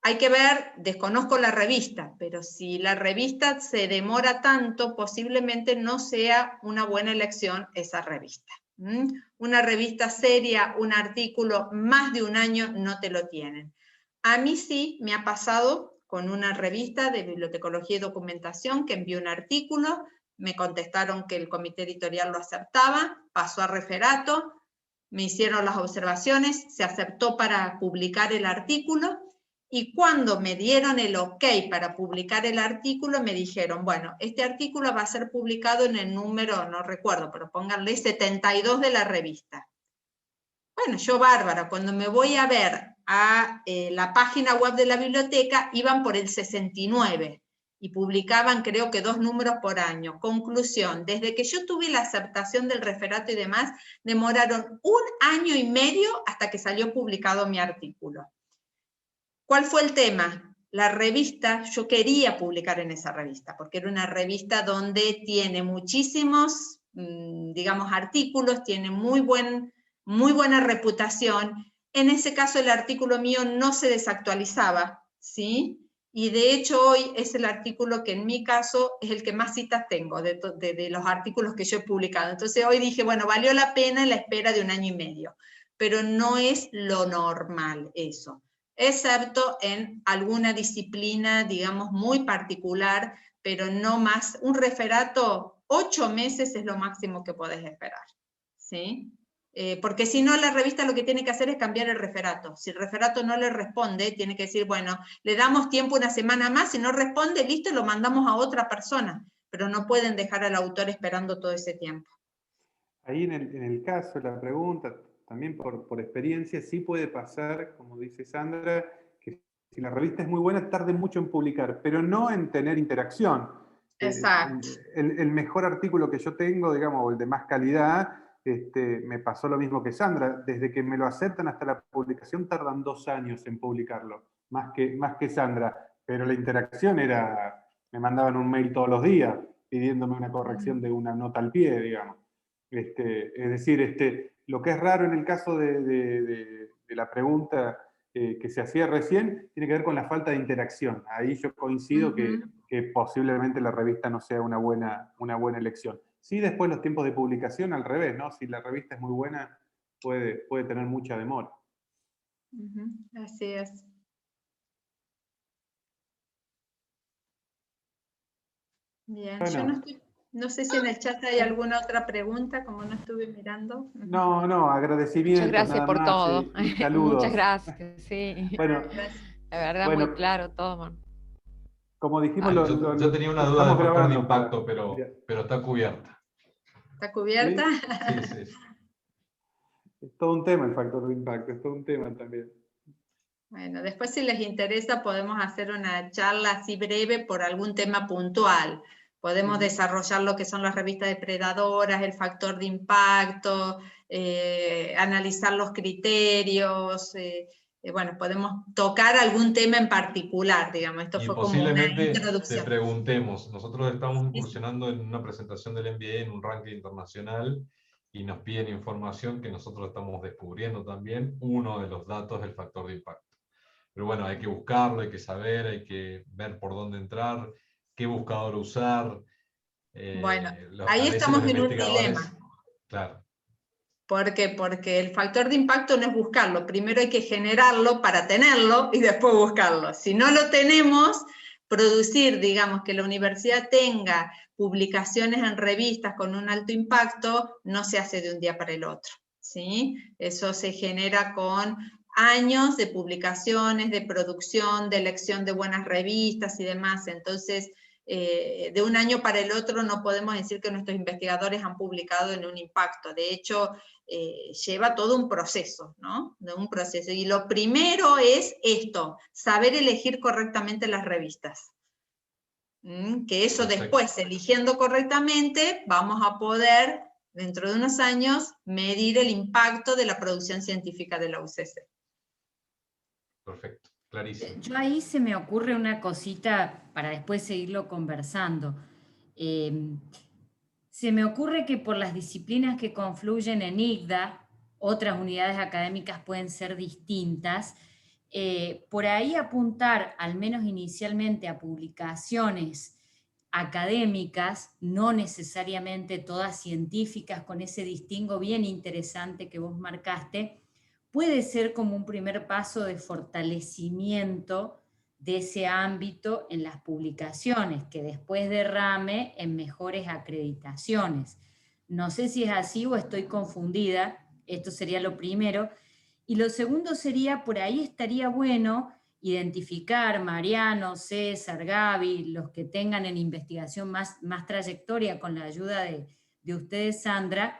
Hay que ver, desconozco la revista, pero si la revista se demora tanto, posiblemente no sea una buena elección esa revista. Una revista seria, un artículo, más de un año no te lo tienen. A mí sí me ha pasado con una revista de bibliotecología y documentación que envió un artículo, me contestaron que el comité editorial lo aceptaba, pasó a referato, me hicieron las observaciones, se aceptó para publicar el artículo. Y cuando me dieron el ok para publicar el artículo, me dijeron, bueno, este artículo va a ser publicado en el número, no recuerdo, pero pónganle 72 de la revista. Bueno, yo bárbara, cuando me voy a ver a la página web de la biblioteca, iban por el 69 y publicaban creo que 2 números por año. Conclusión, desde que yo tuve la aceptación del referato y demás, demoraron 1 año y medio hasta que salió publicado mi artículo. ¿Cuál fue el tema? La revista, yo quería publicar en esa revista, porque era una revista donde tiene muchísimos, digamos, artículos, tiene muy buena reputación. En ese caso el artículo mío no se desactualizaba, ¿sí? Y de hecho hoy es el artículo que en mi caso es el que más citas tengo de los artículos que yo he publicado. Entonces hoy dije, bueno, valió la pena la espera de 1 año y medio, pero no es lo normal eso, excepto en alguna disciplina, digamos, muy particular, pero no más. Un referato, 8 meses es lo máximo que podés esperar, ¿sí? Porque si no, la revista lo que tiene que hacer es cambiar el referato. Si el referato no le responde, tiene que decir, bueno, le damos tiempo una semana más, si no responde, listo, lo mandamos a otra persona. Pero no pueden dejar al autor esperando todo ese tiempo. Ahí en el caso, la pregunta, también por experiencia, sí puede pasar, como dice Sandra, que si la revista es muy buena, tarde mucho en publicar, pero no en tener interacción. Exacto. El mejor artículo que yo tengo, digamos, o el de más calidad, me pasó lo mismo que Sandra. Desde que me lo aceptan hasta la publicación tardan 2 años en publicarlo, más que Sandra. Pero la interacción era, me mandaban un mail todos los días pidiéndome una corrección de una nota al pie, digamos. Es decir, lo que es raro en el caso de la pregunta que se hacía recién, tiene que ver con la falta de interacción. Ahí yo coincido que posiblemente la revista no sea una buena elección. Sí, después los tiempos de publicación al revés, ¿no? Si la revista es muy buena, puede tener mucha demora. Así es. Bien, bueno. Yo no sé si en el chat hay alguna otra pregunta, como no estuve mirando. No, agradecimiento. Muchas gracias por todo. Y saludos. Muchas gracias, sí. Bueno, la verdad, muy claro todo. Como dijimos, yo tenía una duda del factor de impacto, pero está cubierta. ¿Está cubierta? Sí. Es todo un tema el factor de impacto, es todo un tema también. Bueno, después si les interesa podemos hacer una charla así breve por algún tema puntual. Podemos desarrollar lo que son las revistas depredadoras, el factor de impacto, analizar los criterios, bueno, podemos tocar algún tema en particular, digamos. Esto fue como una introducción. Te preguntemos, nosotros estamos incursionando en una presentación del MBA en un ranking internacional y nos piden información que nosotros estamos descubriendo también. Uno de los datos del factor de impacto. Pero bueno, hay que buscarlo, hay que saber, hay que ver por dónde entrar, qué buscador usar. Bueno, ahí estamos en un dilema. Claro. ¿Por qué? Porque el factor de impacto no es buscarlo. Primero hay que generarlo para tenerlo y después buscarlo. Si no lo tenemos, producir, digamos, que la universidad tenga publicaciones en revistas con un alto impacto, no se hace de un día para el otro, ¿sí? Eso se genera con años de publicaciones, de producción, de elección de buenas revistas y demás. Entonces, de un año para el otro no podemos decir que nuestros investigadores han publicado en un impacto. De hecho, lleva todo un proceso, ¿no? Y lo primero es esto, saber elegir correctamente las revistas. Que eso después, eligiendo correctamente, vamos a poder, dentro de unos años, medir el impacto de la producción científica de la UCC. Perfecto, clarísimo. Yo ahí se me ocurre una cosita para después seguirlo conversando. Se me ocurre que por las disciplinas que confluyen en ICDA, otras unidades académicas pueden ser distintas. Por ahí apuntar, al menos inicialmente, a publicaciones académicas, no necesariamente todas científicas, con ese distingo bien interesante que vos marcaste, puede ser como un primer paso de fortalecimiento de ese ámbito en las publicaciones, que después derrame en mejores acreditaciones. No sé si es así o estoy confundida, esto sería lo primero. Y lo segundo sería, por ahí estaría bueno identificar, Mariano, César, Gaby, los que tengan en investigación más trayectoria con la ayuda de ustedes, Sandra,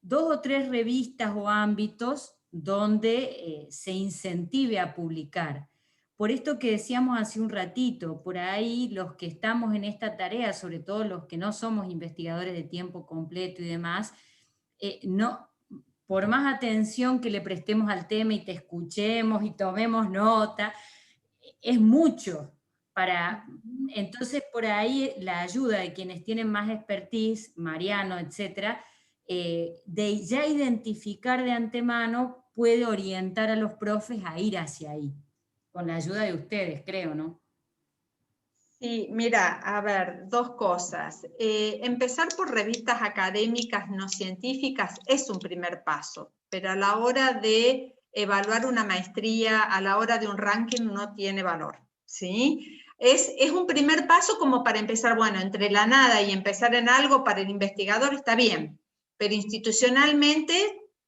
2 o 3 revistas o ámbitos donde se incentive a publicar. Por esto que decíamos hace un ratito, por ahí los que estamos en esta tarea, sobre todo los que no somos investigadores de tiempo completo y demás, por más atención que le prestemos al tema y te escuchemos y tomemos nota, es mucho. Entonces, por ahí la ayuda de quienes tienen más expertise, Mariano, etcétera, de ya identificar de antemano, puede orientar a los profes a ir hacia ahí, con la ayuda de ustedes, creo, ¿no? Sí, mira, a ver, 2 cosas. Empezar por revistas académicas no científicas es un primer paso, pero a la hora de evaluar una maestría, a la hora de un ranking, no tiene valor, ¿sí? Es un primer paso como para empezar, bueno, entre la nada y empezar en algo para el investigador está bien, pero institucionalmente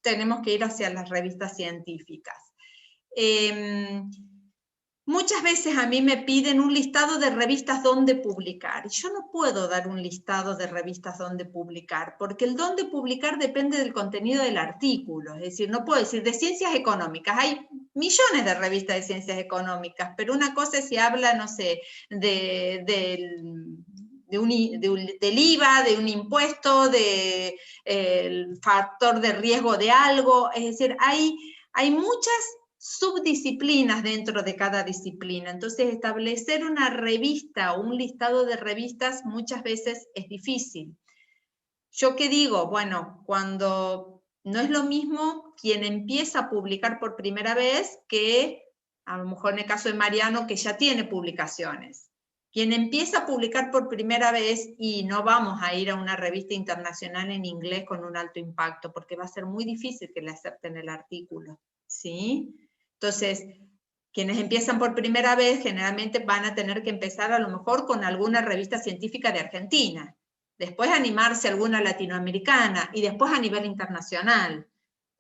tenemos que ir hacia las revistas científicas. Muchas veces a mí me piden un listado de revistas donde publicar. Yo no puedo dar un listado de revistas donde publicar, porque el donde publicar depende del contenido del artículo. Es decir, no puedo decir de ciencias económicas. Hay millones de revistas de ciencias económicas, pero una cosa es si habla, no sé, del IVA, de un impuesto, del factor de riesgo de algo. Es decir, hay muchas subdisciplinas dentro de cada disciplina. Entonces, establecer una revista o un listado de revistas muchas veces es difícil. ¿Yo qué digo? Bueno, cuando no es lo mismo quien empieza a publicar por primera vez que, a lo mejor en el caso de Mariano, que ya tiene publicaciones. Quien empieza a publicar por primera vez, y no vamos a ir a una revista internacional en inglés con un alto impacto, porque va a ser muy difícil que le acepten el artículo, ¿sí? Entonces, quienes empiezan por primera vez generalmente van a tener que empezar a lo mejor con alguna revista científica de Argentina, después animarse a alguna latinoamericana y después a nivel internacional,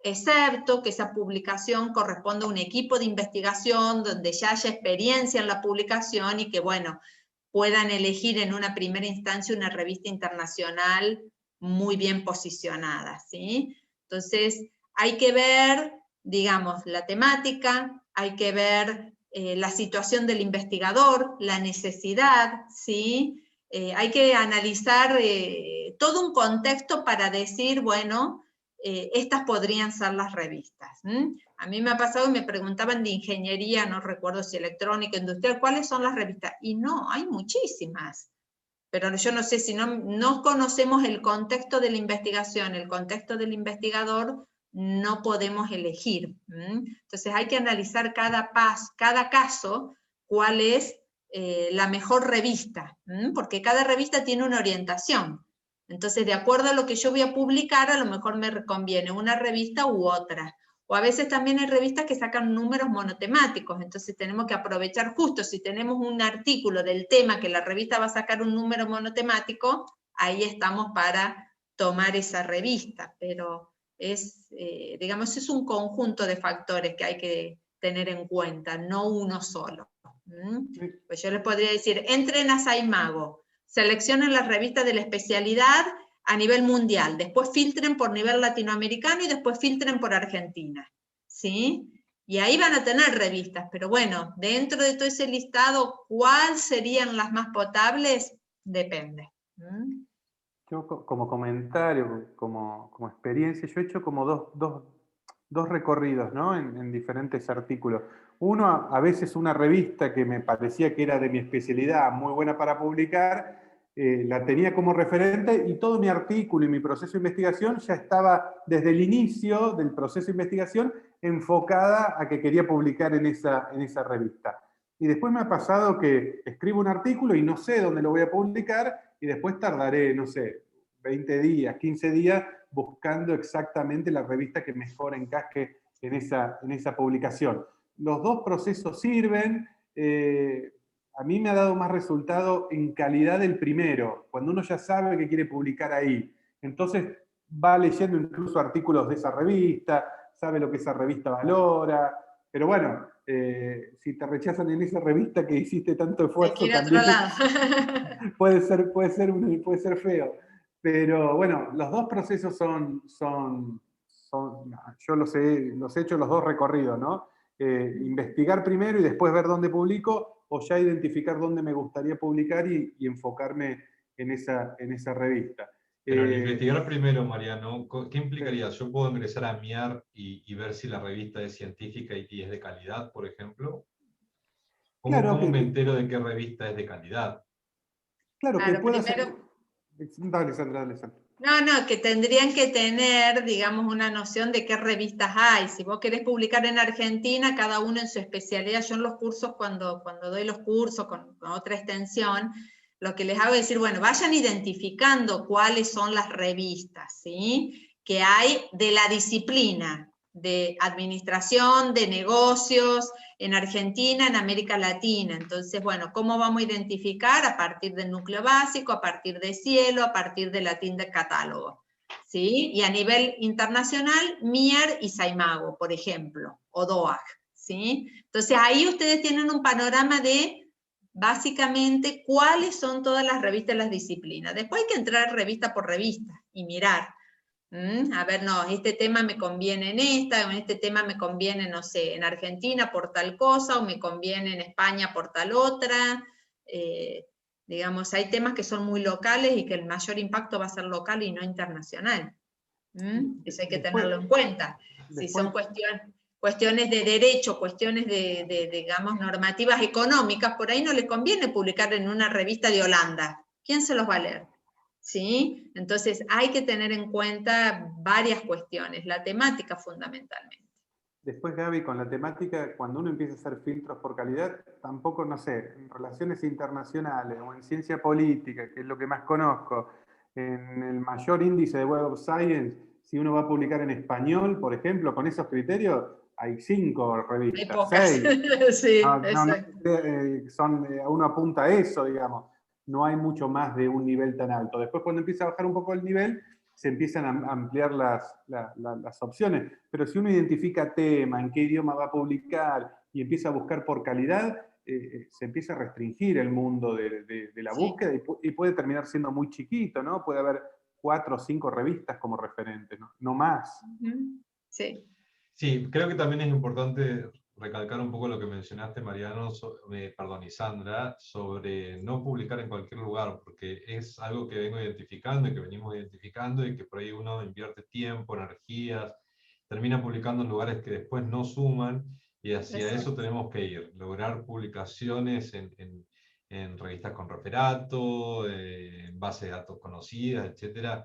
excepto que esa publicación corresponda a un equipo de investigación donde ya haya experiencia en la publicación y que, bueno, puedan elegir en una primera instancia una revista internacional muy bien posicionada, ¿sí? Entonces, hay que ver, digamos, la temática, hay que ver la situación del investigador, la necesidad, ¿sí? Hay que analizar todo un contexto para decir, bueno, estas podrían ser las revistas. A mí me ha pasado y me preguntaban de ingeniería, no recuerdo si electrónica, industrial, ¿cuáles son las revistas? Y no, hay muchísimas. Pero yo no sé si no conocemos el contexto de la investigación, el contexto del investigador, no podemos elegir. Entonces hay que analizar cada caso, cuál es la mejor revista, porque cada revista tiene una orientación. Entonces, de acuerdo a lo que yo voy a publicar, a lo mejor me conviene una revista u otra. O a veces también hay revistas que sacan números monotemáticos, entonces tenemos que aprovechar justo, si tenemos un artículo del tema que la revista va a sacar un número monotemático, ahí estamos para tomar esa revista, pero digamos, es un conjunto de factores que hay que tener en cuenta, no uno solo. Pues yo les podría decir, entren a Saimago, seleccionen las revistas de la especialidad a nivel mundial, después filtren por nivel latinoamericano y después filtren por Argentina, ¿sí? Y ahí van a tener revistas, pero bueno, dentro de todo ese listado, ¿cuáles serían las más potables? Depende. Yo como comentario, como experiencia, yo he hecho como dos recorridos, ¿no? En diferentes artículos. Uno, a veces una revista que me parecía que era de mi especialidad, muy buena para publicar, la tenía como referente y todo mi artículo y mi proceso de investigación ya estaba desde el inicio del proceso de investigación enfocada a que quería publicar en esa revista. Y después me ha pasado que escribo un artículo y no sé dónde lo voy a publicar y después tardaré, no sé, 20 días, 15 días buscando exactamente la revista que mejor encaje en esa publicación. Los dos procesos sirven. A mí me ha dado más resultado en calidad el primero, cuando uno ya sabe que quiere publicar ahí. Entonces va leyendo incluso artículos de esa revista, sabe lo que esa revista valora, pero bueno, si te rechazan en esa revista que hiciste tanto esfuerzo, también puede ser feo. Pero bueno, los dos procesos yo los he hecho los dos recorridos, ¿no? Investigar primero y después ver dónde publico, o ya identificar dónde me gustaría publicar y enfocarme en esa revista. Pero el investigar primero, Mariano, ¿qué implicaría? ¿Yo puedo ingresar a MIAR y ver si la revista es científica y es de calidad, por ejemplo? ¿Cómo me entero de qué revista es de calidad? Claro, que pueda ser... Dale, Sandra. No, que tendrían que tener, digamos, una noción de qué revistas hay. Si vos querés publicar en Argentina, cada uno en su especialidad. Yo en los cursos, cuando doy los cursos con otra extensión, lo que les hago es decir, bueno, vayan identificando cuáles son las revistas, ¿sí? Que hay de la disciplina de administración, de negocios, en Argentina, en América Latina. Entonces, bueno, ¿cómo vamos a identificar? A partir del núcleo básico, a partir de Cielo, a partir de Latín de catálogo, ¿sí? Y a nivel internacional, MIER y SAIMAGO, por ejemplo, o DOAG, ¿sí? Entonces ahí ustedes tienen un panorama de, básicamente, cuáles son todas las revistas de las disciplinas. Después hay que entrar revista por revista y mirar. A ver, no, este tema me conviene en esta, o en este tema me conviene, no sé, en Argentina por tal cosa, o me conviene en España por tal otra. Digamos, hay temas que son muy locales y que el mayor impacto va a ser local y no internacional. Eso hay que tenerlo en cuenta. Si son cuestiones de derecho, cuestiones de, digamos, normativas económicas, por ahí no les conviene publicar en una revista de Holanda. ¿Quién se los va a leer? ¿Sí? Entonces hay que tener en cuenta varias cuestiones, la temática fundamentalmente. Después, Gaby, con la temática, cuando uno empieza a hacer filtros por calidad, tampoco, no sé, en relaciones internacionales o en ciencia política, que es lo que más conozco, en el mayor índice de Web of Science, si uno va a publicar en español, por ejemplo, con esos criterios, hay 5 revistas, Hay pocas. 6. Sí, Uno apunta a eso, digamos. No hay mucho más de un nivel tan alto. Después, cuando empieza a bajar un poco el nivel, se empiezan a ampliar las opciones. Pero si uno identifica tema, en qué idioma va a publicar y empieza a buscar por calidad, se empieza a restringir el mundo de la búsqueda y puede terminar siendo muy chiquito, ¿no? Puede haber 4 o 5 revistas como referentes, no más. Sí. Sí, creo que también es importante recalcar un poco lo que mencionaste, Mariano, y Sandra, sobre no publicar en cualquier lugar, porque es algo que vengo identificando y que venimos identificando y que por ahí uno invierte tiempo, energías, termina publicando en lugares que después no suman, y hacia eso tenemos que ir, lograr publicaciones en revistas con referato, en base de datos conocidas, etc.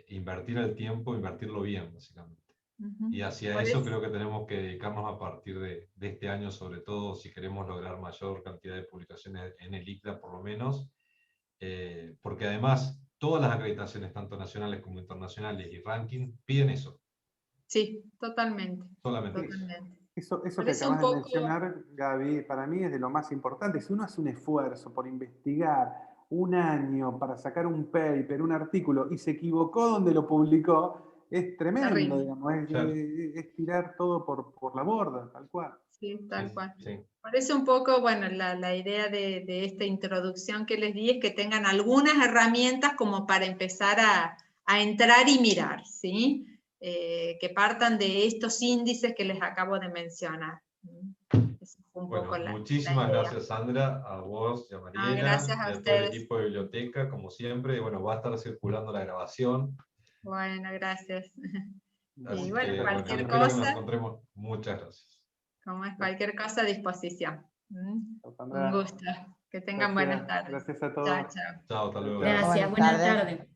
Invertir el tiempo, invertirlo bien, básicamente. Y hacia eso creo que tenemos que dedicarnos a partir de este año, sobre todo si queremos lograr mayor cantidad de publicaciones en el ICLA por lo menos, porque además todas las acreditaciones, tanto nacionales como internacionales y ranking, piden eso. Sí, totalmente. Solamente eso que acabas de mencionar, Gaby, para mí es de lo más importante. Si uno hace un esfuerzo por investigar un año para sacar un paper, un artículo, y se equivocó donde lo publicó, es tremendo, digamos, es tirar todo por la borda, tal cual. Sí, tal cual. Sí. Por eso un poco, bueno, la idea de esta introducción que les di es que tengan algunas herramientas como para empezar a entrar y mirar, ¿sí? Que partan de estos índices que les acabo de mencionar. Esa fue un poco muchísimas la idea. gracias, Sandra, a vos y a Mariela, gracias y a ustedes. todo el equipo de biblioteca, como siempre. Y bueno, va a estar circulando la grabación. Bueno, gracias. Así Y bueno, que, cualquier espero que nos cosa, encontremos. Muchas gracias. como es cualquier cosa, a disposición. Un gusto. Que tengan buenas tardes. Gracias a todos. Chao, chao. Chao, hasta luego. Gracias, buenas tardes.